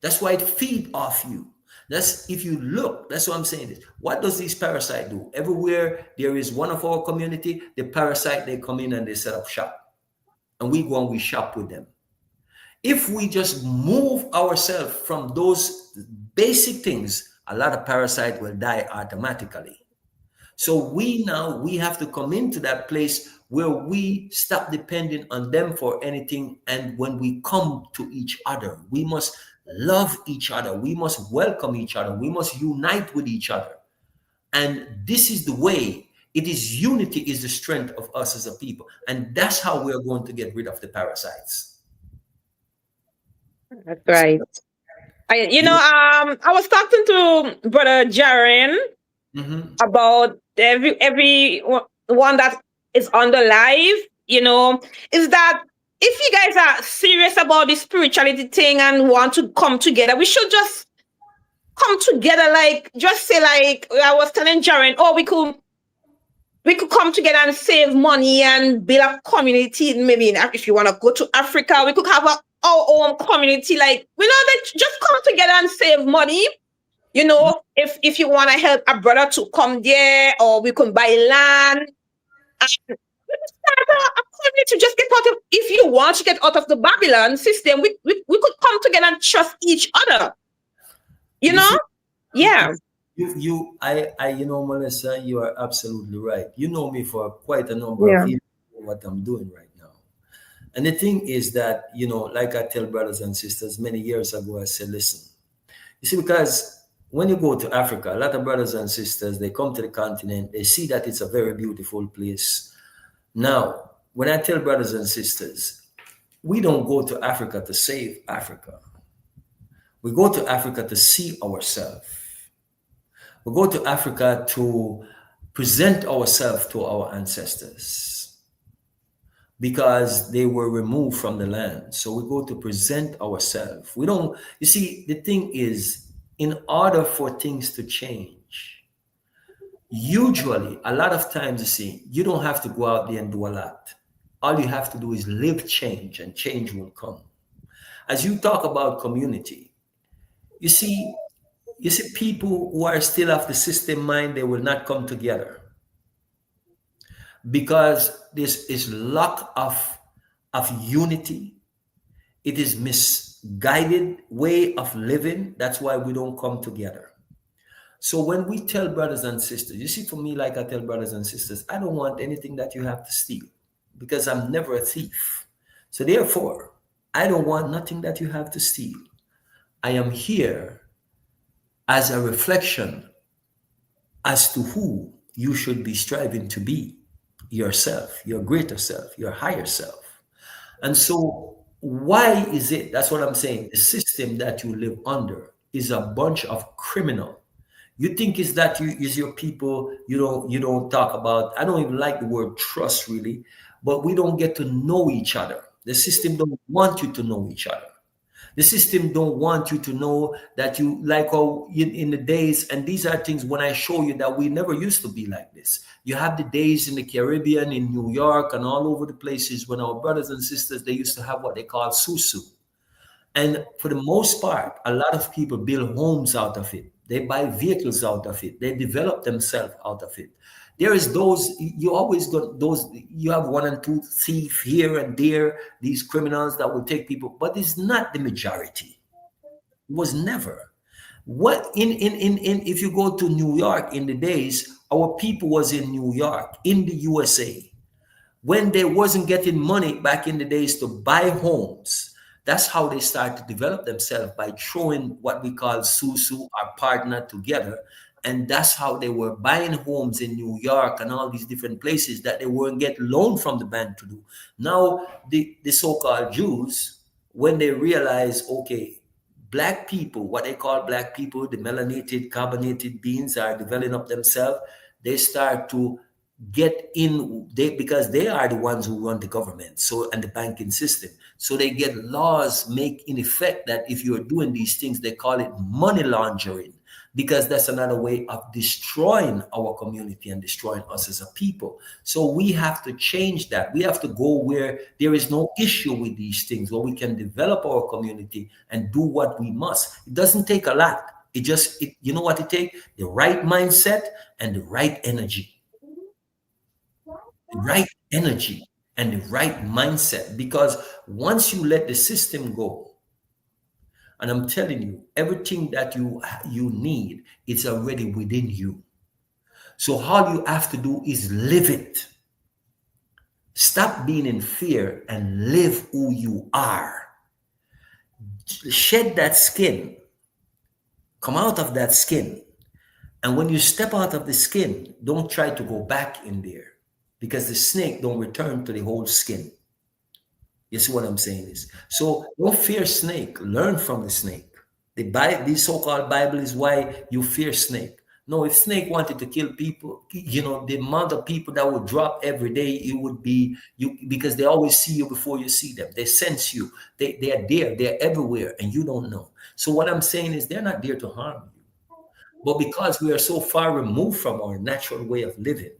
[SPEAKER 1] That's why it feeds off you. That's, if you look, that's what I'm saying. What does this parasite do? Everywhere there is one of our community, the parasite, they come in and they set up shop. And we go and we shop with them. If we just move ourselves from those basic things, a lot of parasite will die automatically. So we have to come into that place where we stop depending on them for anything. And when we come to each other, we must love each other. We must welcome each other. We must unite with each other. And this is the way. It is unity is the strength of us as a people. And that's how we're going to get rid of the parasites.
[SPEAKER 2] That's right. I was talking to Brother Jaren about every one that is on the live, is that if you guys are serious about the spirituality thing and want to come together, we should just come together. Like, just say, like I was telling Jaren, we could come together and save money and build a community. Maybe if you want to go to Africa, we could have our own community. Like, just come together and save money You know, if you want to help a brother to come there, or we can buy land, and we can start a community to just get out of. If you want to get out of the Babylon system, we could come together and trust each other. You
[SPEAKER 1] You
[SPEAKER 2] know,
[SPEAKER 1] see,
[SPEAKER 2] yeah,
[SPEAKER 1] Mellissa, you are absolutely right. You know me for quite a number of
[SPEAKER 2] yeah,
[SPEAKER 1] years, what I'm doing right now. And the thing is that, like I tell brothers and sisters many years ago, I said, listen, you see, because when you go to Africa, a lot of brothers and sisters, they come to the continent, they see that it's a very beautiful place. Now, when I tell brothers and sisters, we don't go to Africa to save Africa. We go to Africa to see ourselves. We go to Africa to present ourselves to our ancestors because they were removed from the land. So we go to present ourselves. We don't, you see, the thing is, in order for things to change, usually, a lot of times, you see, you don't have to go out there and do a lot. All you have to do is live change, and change will come. As you talk about community, you see, people who are still of the system mind, they will not come together because this is lack of unity. It is misguided way of living. That's why we don't come together. So when we tell brothers and sisters, you see, for me, like I tell brothers and sisters, I don't want anything that you have to steal because I'm never a thief. So therefore, I don't want nothing that you have to steal. I am here as a reflection as to who you should be striving to be, yourself, your greater self, your higher self. And so, why is it? That's what I'm saying. The system that you live under is a bunch of criminal. You think is that you is your people. You don't talk about. I don't even like the word trust really, but we don't get to know each other. The system don't want you to know each other. The system don't want you to know that you like how in the days, and these are things when I show you that we never used to be like this. You have the days in the Caribbean, in New York, and all over the places when our brothers and sisters they used to have what they call susu. And for the most part, a lot of people build homes out of it. They buy vehicles out of it. They develop themselves out of it. There is those, you always got those, you have one and two thief here and there, these criminals that will take people, but it's not the majority. It was never. What in if you go to New York in the days, our people was in New York, in the USA when they wasn't getting money back in the days to buy homes. That's how they start to develop themselves by throwing what we call susu or partner together. And that's how they were buying homes in New York and all these different places that they weren't getting loan from the bank to do. Now the so-called Jews, when they realize, okay, black people, what they call black people, the melanated carbonated beings are developing up themselves, they start to get in they because they are the ones who run the government so and the banking system, so they get laws make in effect that if you're doing these things they call it money laundering, because that's another way of destroying our community and destroying us as a people. So we have to change that. We have to go where there is no issue with these things, where we can develop our community and do what we must. It doesn't take a lot. You know what it takes? The right mindset and the right energy, the right energy and the right mindset. Because once you let the system go, and I'm telling you, everything that you need, it's already within you. So all you have to do is live it. Stop being in fear and live who you are. Shed that skin. Come out of that skin. And when you step out of the skin, don't try to go back in there, because the snake don't return to the whole skin. You see what I'm saying is, so don't fear snake. Learn from the snake. The so-called Bible is why you fear snake. No, if snake wanted to kill people, the amount of people that would drop every day, it would be you, because they always see you before you see them. They sense you. They are there. They're everywhere, and you don't know. So what I'm saying is, they're not there to harm you. But because we are so far removed from our natural way of living,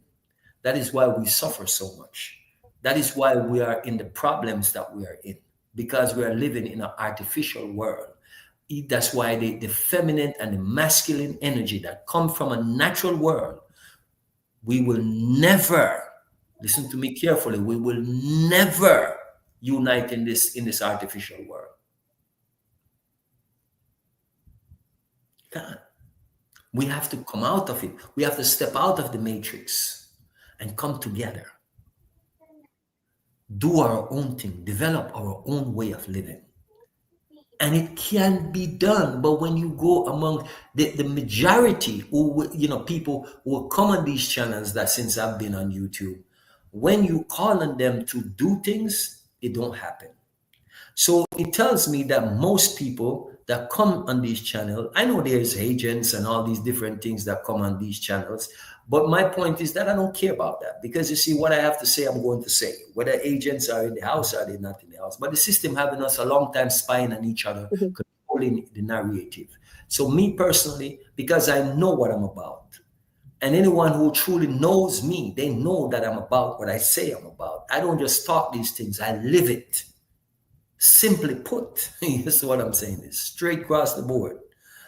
[SPEAKER 1] that is why we suffer so much. That is why we are in the problems that we are in, because we are living in an artificial world. That's why the feminine and the masculine energy that come from a natural world, we will never, listen to me carefully, we will never unite in this artificial world. God. We have to come out of it. We have to step out of the matrix and come together. Do our own thing, develop our own way of living. And it can be done, but when you go among the majority who, people who will come on these channels, that since I've been on YouTube, when you call on them to do things, it don't happen. So it tells me that most people that come on these channels, I know there's agents and all these different things that come on these channels, but my point is that I don't care about that, because you see, what I have to say, I'm going to say, whether agents are in the house or they're not in the house. But the system having us a long time spying on each other, controlling the narrative. So me personally, because I know what I'm about, and anyone who truly knows me, they know that I'm about what I say I'm about. I don't just talk these things, I live it. Simply put, that's what I'm saying, is straight across the board.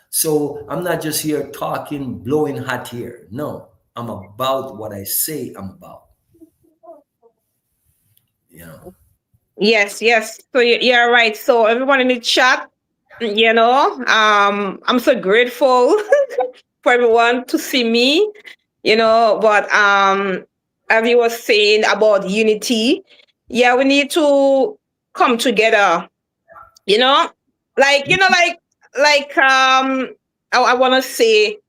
[SPEAKER 1] So I'm not just here talking, blowing hot air. No, I'm about what I say I'm about.
[SPEAKER 2] Yes. So you're right. So everyone in the chat, I'm so grateful for everyone to see me, but as you were saying about unity, yeah, we need to come together, I want to say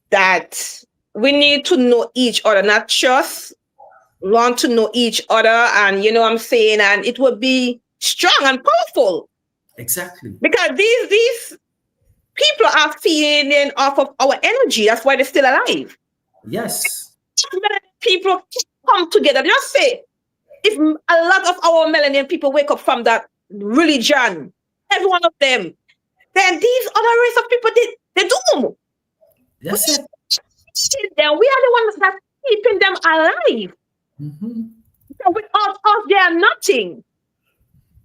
[SPEAKER 2] that we need to know each other, not just want to know each other, and what I'm saying, and it would be strong and powerful.
[SPEAKER 1] Exactly.
[SPEAKER 2] Because these people are feeding off of our energy. That's why they're still alive.
[SPEAKER 1] Yes.
[SPEAKER 2] People come together. Just say, if a lot of our melanin people wake up from that religion, every one of them, then these other race of people, they doom.
[SPEAKER 1] That's it.
[SPEAKER 2] Then we are the ones that keeping them alive. So without us, they are nothing.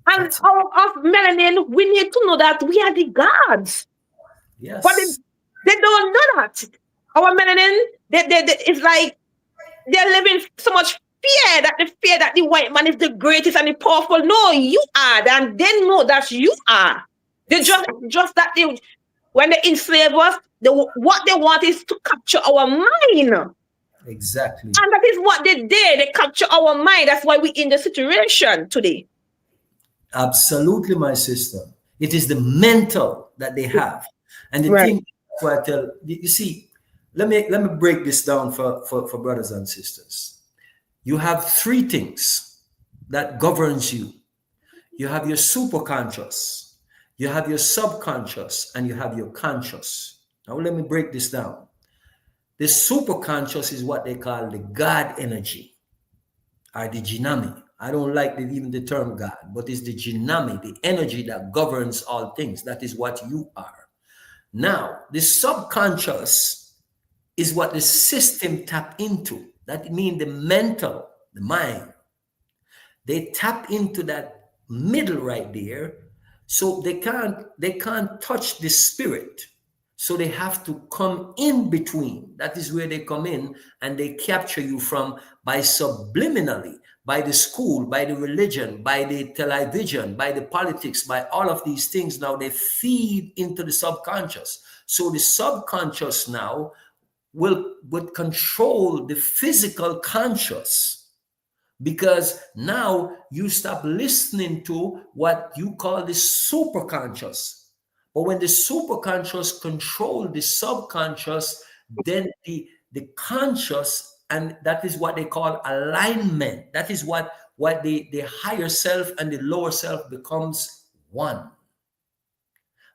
[SPEAKER 2] And of melanin, we need to know that we are the gods.
[SPEAKER 1] Yes.
[SPEAKER 2] But they don't know that. Our melanin, it's like they're living so much fear that the white man is the greatest and the powerful. No, you are, and they know that you are. They just that when they enslave us, what they want is to capture our mind.
[SPEAKER 1] Exactly.
[SPEAKER 2] And that is what they did. They capture our mind. That's why we're in the situation today.
[SPEAKER 1] Absolutely, my sister. It is the mental that they have. And the thing I tell you, see, let me break this down for brothers and sisters. You have three things that governs you. You have your superconscious, you have your subconscious, and you have your conscious. Now let me break this down. The superconscious is what they call the God energy, or the Jinami. I don't like even the term God, but it's the Jinami, the energy that governs all things. That is what you are. Now, the subconscious is what the system tap into. That means the mental, the mind. They tap into that middle right there, so they can't touch the spirit. So they have to come in between. That is where they come in, and they capture you by subliminally, by the school, by the religion, by the television, by the politics, by all of these things. Now they feed into the subconscious. So the subconscious now would control the physical conscious, because now you stop listening to what you call the superconscious. But when the superconscious control the subconscious, then the conscious, and that is what they call alignment. That is what the higher self and the lower self becomes one.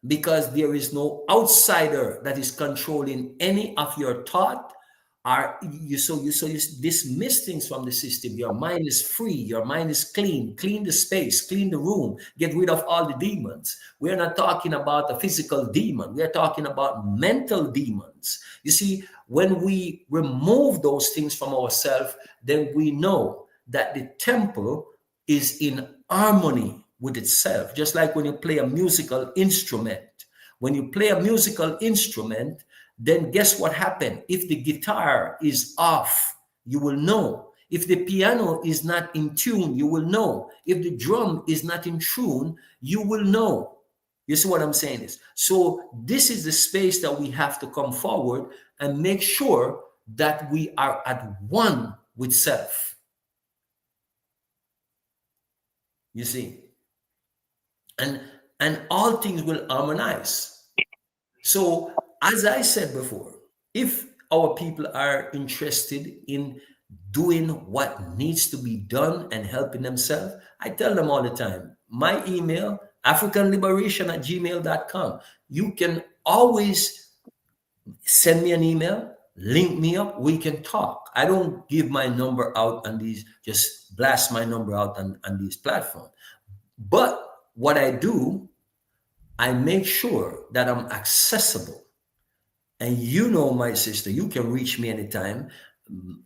[SPEAKER 1] Because there is no outsider that is controlling any of your thought. You dismiss things from the system. Your mind is free, your mind is clean the space, clean the room, get rid of all the demons. We're not talking about a physical demon, we're talking about mental demons. You see, when we remove those things from ourselves, then we know that the temple is in harmony with itself. Just like when you play a musical instrument, When you play a musical instrument, then guess what happened? If the guitar is off, you will know. If the piano is not in tune, you will know. If the drum is not in tune, you will know. You see what I'm saying is? So this is the space that we have to come forward and make sure that we are at one with self. You see? And all things will harmonize. So as I said before, if our people are interested in doing what needs to be done and helping themselves, I tell them all the time, my email, africanliberation@gmail.com. You can always send me an email, link me up, we can talk. I don't give my number out on these, just blast my number out on these platforms. But what I do, I make sure that I'm accessible. And you know, my sister, you can reach me anytime.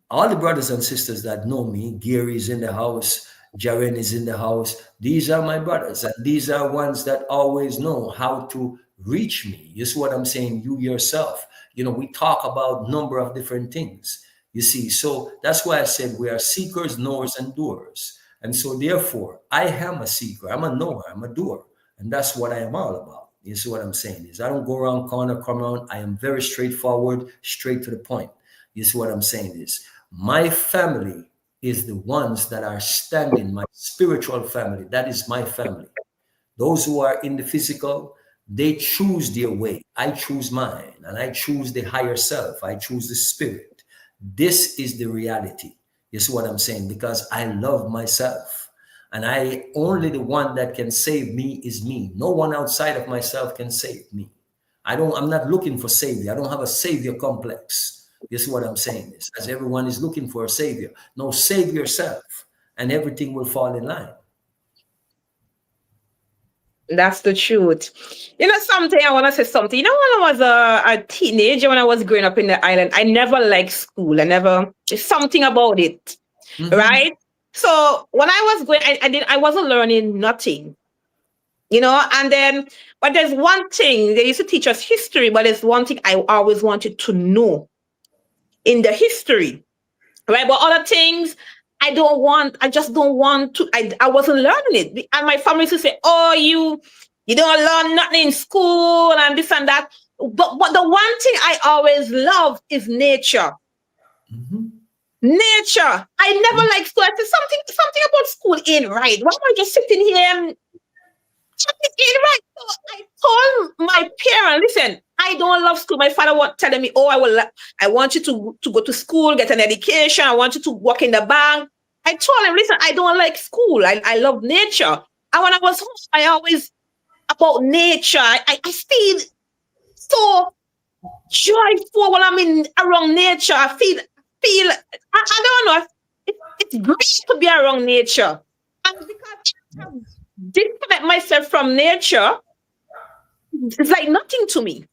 [SPEAKER 1] All the brothers and sisters that know me, Gary's in the house, Jaren is in the house. These are my brothers, and these are ones that always know how to reach me. You see what I'm saying? You yourself. You know, we talk about number of different things. You see, so that's why I said we are seekers, knowers, and doers. And so therefore, I am a seeker, I'm a knower, I'm a doer. And that's what I am all about. You see what I'm saying is I don't go around corner, come around. I am very straightforward, straight to the point. You see what I'm saying is my family is the ones that are standing, my spiritual family. That is my family. Those who are in the physical, they choose their way. I choose mine, and I choose the higher self. I choose the spirit. This is the reality. You see what I'm saying? Because I love myself. And I only the one that can save me is me. No one outside of myself can save me. I'm not looking for savior. I don't have a savior complex. You see what I'm saying? Is as everyone is looking for a savior. No, save yourself and everything will fall in line.
[SPEAKER 2] That's the truth. You know something, I want to say something. You know, when I was a teenager, when I was growing up in the island, I never liked school. There's something about it, right? So when I was going, I wasn't learning nothing, you know, and then, but there's one thing, they used to teach us history, but there's one thing I always wanted to know in the history, right? But other things, I just don't want to, I wasn't learning it. And my family used to say, oh, you don't learn nothing in school and this and that. But the one thing I always love is nature. Nature. I never liked school. I said something about school ain't right. Why am I just sitting here and something ain't right? So I told my parents, listen, I don't love school. My father was telling me, oh, I want you to go to school, get an education. I want you to work in the bank. I told him, listen, I don't like school. I love nature. And when I was home, I always about nature. I feel so joyful when I'm around nature. I don't know. It's great to be around nature. And because I disconnect myself from nature, it's like nothing to me.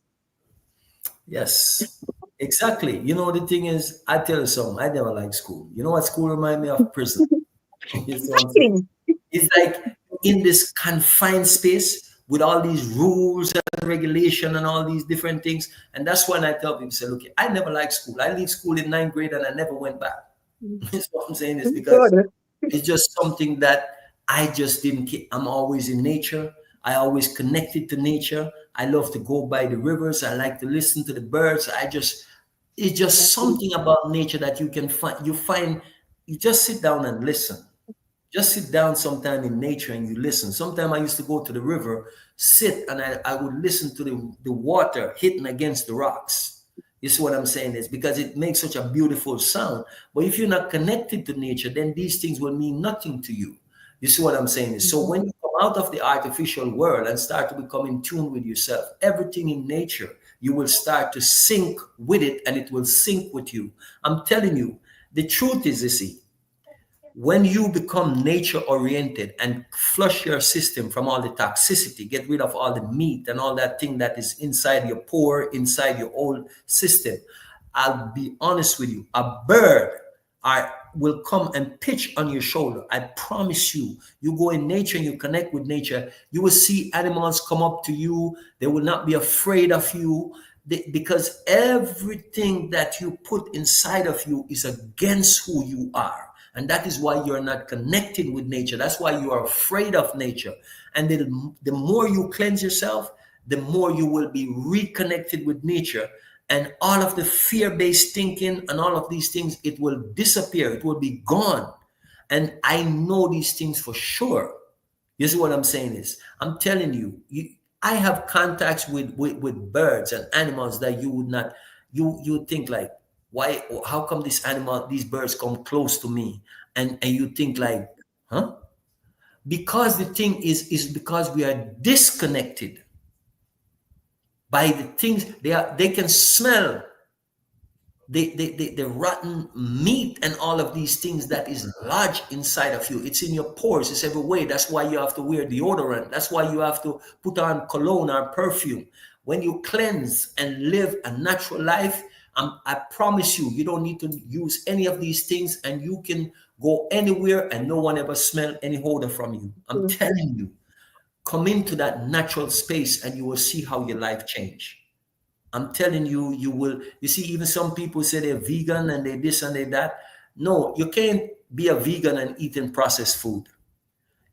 [SPEAKER 1] Yes, exactly. You know, the thing is, I tell you something, I never liked school. You know what school remind me of? Prison.
[SPEAKER 2] Exactly.
[SPEAKER 1] It's like in this confined space with all these rules and regulation and all these different things. And that's when I tell people, say, look, I never liked school. I leave school in 9th grade and I never went back. That's what I'm saying is because it's just something that I just didn't keep. I'm always in nature. I always connected to nature. I love to go by the rivers. I like to listen to the birds. It's just something about nature that you can find, you just sit down and listen. Just sit down sometime in nature and you listen. Sometimes I used to go to the river, sit, and I would listen to the water hitting against the rocks. You see what I'm saying is because it makes such a beautiful sound. But if you're not connected to nature, then these things will mean nothing to you. You see what I'm saying is so when you come out of the artificial world and start to become in tune with yourself, everything in nature, you will start to sync with it and it will sync with you. I'm telling you, the truth is, you see, when you become nature oriented and flush your system from all the toxicity, get rid of all the meat and all that thing that is inside your pore, inside your old system, I'll be honest with you, a bird will come and pitch on your shoulder. I promise you, you go in nature and you connect with nature, you will see animals come up to you. They will not be afraid of you, because everything that you put inside of you is against who you are. And that is why you're not connected with nature. That's why you are afraid of nature. And the more you cleanse yourself, the more you will be reconnected with nature. And all of the fear-based thinking and all of these things, it will disappear. It will be gone. And I know these things for sure. You see what I'm saying is, I'm telling you, I have contacts with birds and animals that you would not, you think like, why, how come these birds come close to me? And you think like, huh? Because the thing is because we are disconnected by the things they can smell the rotten meat and all of these things that is lodged inside of you. It's in your pores, it's everywhere. That's why you have to wear deodorant. That's why you have to put on cologne or perfume. When you cleanse and live a natural life, I promise you, you don't need to use any of these things, and you can go anywhere and no one ever smell any odor from you. I'm telling you, come into that natural space and you will see how your life change. I'm telling you, you will. You see, even some people say they're vegan and they this and they that. No, you can't be a vegan and eating processed food.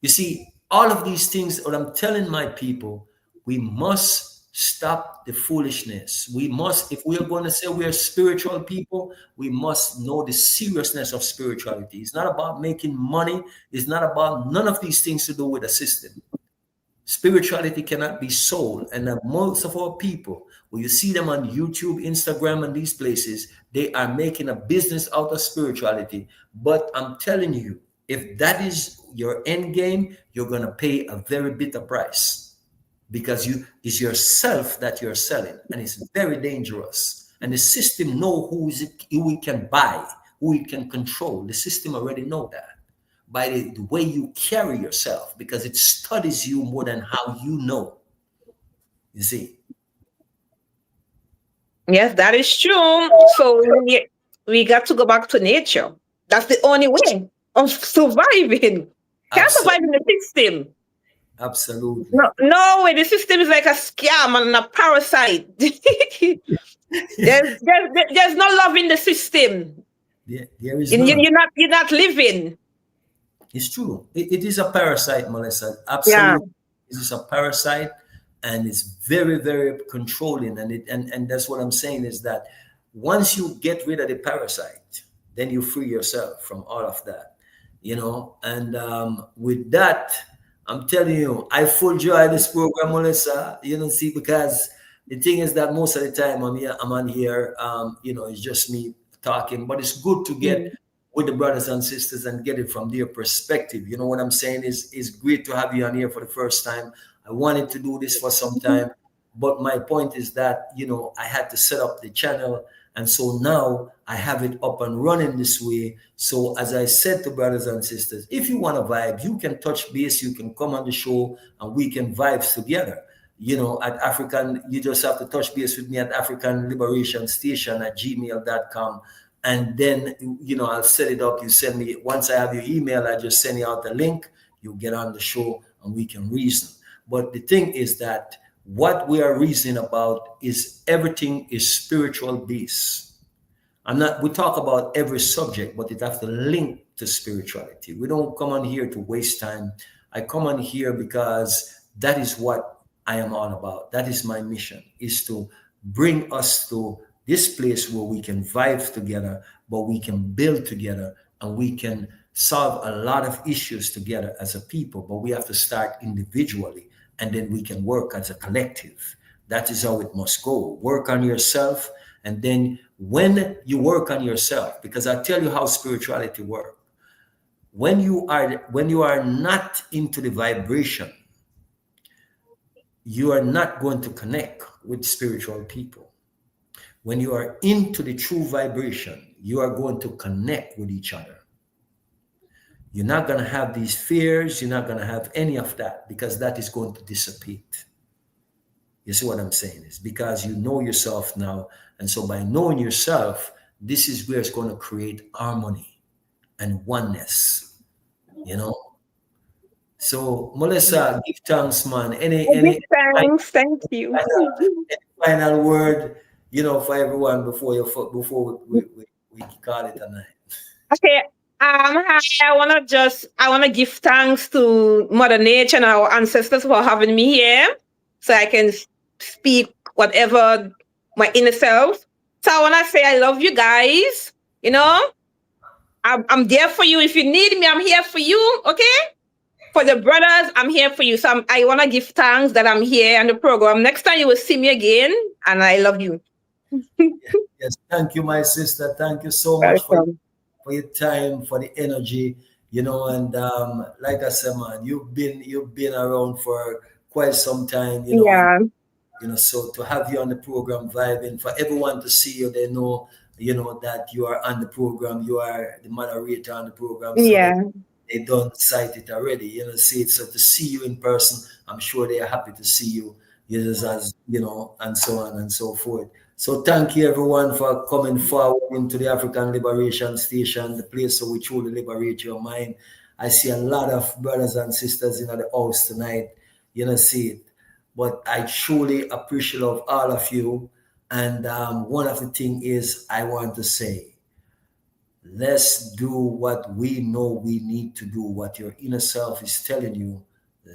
[SPEAKER 1] You see, all of these things, what I'm telling my people, we must stop the foolishness. We must, if we are going to say we are spiritual people, we must know the seriousness of spirituality. It's not about making money. It's not about none of these things to do with a system. Spirituality cannot be sold. And most of our people, when you see them on YouTube, Instagram, and these places, they are making a business out of spirituality. But I'm telling you, if that is your end game, you're going to pay a very bitter price, because it's yourself that you're selling, and it's very dangerous. And the system know who we can buy, who we can control. The system already know that by the way you carry yourself, because it studies you more than how you know. You see?
[SPEAKER 2] Yes, that is true. So we got to go back to nature. That's the only way of surviving. Can't survive in the system.
[SPEAKER 1] Absolutely.
[SPEAKER 2] No way. The system is like a scam and a parasite. there's no love in the system.
[SPEAKER 1] There is none.
[SPEAKER 2] You're not living.
[SPEAKER 1] It's true. It is a parasite, Mellissa. Absolutely. Yeah. It is a parasite, and it's very, very controlling. And that's what I'm saying, is that once you get rid of the parasite, then you free yourself from all of that, you know. And with that, I'm telling you, I full joy this program, Mellissa. You know, see, because the thing is that most of the time I'm on here, you know, it's just me talking, but it's good to get with the brothers and sisters and get it from their perspective. You know what I'm saying? Is great to have you on here for the first time. I wanted to do this for some time, but my point is that, you know, I had to set up the channel, and so now I have it up and running this way. So as I said to brothers and sisters, if you want to vibe, you can touch base, you can come on the show, and we can vibe together. You know, at African, you just have to touch base with me at African Liberation Station at gmail.com. And then, you know, I'll set it up. You send me, once I have your email, I just send you out the link. You get on the show and we can reason. But the thing is that what we are reasoning about is everything is spiritual based. We talk about every subject, but it has to link to spirituality. We don't come on here to waste time. I come on here because that is what I am all about. That is my mission, is to bring us to this place where we can vibe together, but we can build together, and we can solve a lot of issues together as a people. But we have to start individually, and then we can work as a collective. That is how it must go. Work on yourself, and then when you work on yourself, because I tell you how spirituality works. When you are not into the vibration, you are not going to connect with spiritual people. When you are into the true vibration, you are going to connect with each other. You're not going to have these fears. You're not going to have any of that, because that is going to dissipate. You see what I'm saying? It's because you know yourself now. And so by knowing yourself, this is where it's going to create harmony and oneness, you know. So, Mellissa, give thanks, man.
[SPEAKER 2] I give thanks. Thank you.
[SPEAKER 1] Final word, for everyone before we call it a night.
[SPEAKER 2] Okay. Hi, I wanna give thanks to Mother Nature and our ancestors for having me here, so I can speak whatever my inner self. So I wanna say I love you guys. You know, I'm there for you. If you need me, I'm here for you. Okay. For the brothers, I'm here for you. So I wanna give thanks that I'm here on the program. Next time you will see me again, and I love you.
[SPEAKER 1] Yes, thank you, my sister. Thank you so much
[SPEAKER 2] Welcome.
[SPEAKER 1] for your time, for the energy, and like I said, man, you've been around for quite some time, and
[SPEAKER 2] Yeah.
[SPEAKER 1] so to have you on the program vibing, for everyone to see you, they know, that you are on the program, you are the moderator on the program, so
[SPEAKER 2] Yeah.
[SPEAKER 1] they don't cite it already, see it. So to see you in person, I'm sure they are happy to see you, as and so on and so forth. So thank you everyone for coming forward into the African Liberation Station, the place where we truly liberate your mind. I see a lot of brothers and sisters in the house tonight, see it. But I truly appreciate of all of you. And one of the things is I want to say, let's do what we know we need to do, what your inner self is telling you.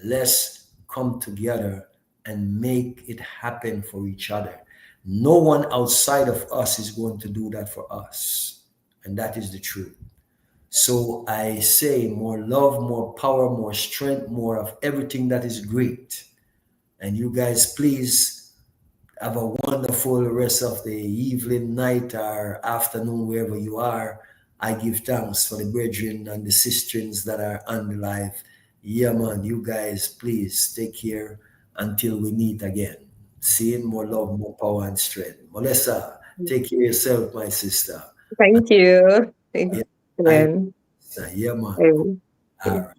[SPEAKER 1] Let's come together and make it happen for each other. No one outside of us is going to do that for us. And that is the truth. So I say more love, more power, more strength, more of everything that is great. And you guys, please have a wonderful rest of the evening, night, or afternoon, wherever you are. I give thanks for the brethren and the sisters that are on the live. Yeah, man, you guys, please take care until we meet again. Seeing more love, more power, and strength. Mellissa, take care of yourself, my sister.
[SPEAKER 2] Thank you. Thanks,
[SPEAKER 1] Yeah, I,
[SPEAKER 2] Glenn.
[SPEAKER 1] yeah, man.
[SPEAKER 2] Um,
[SPEAKER 1] All right.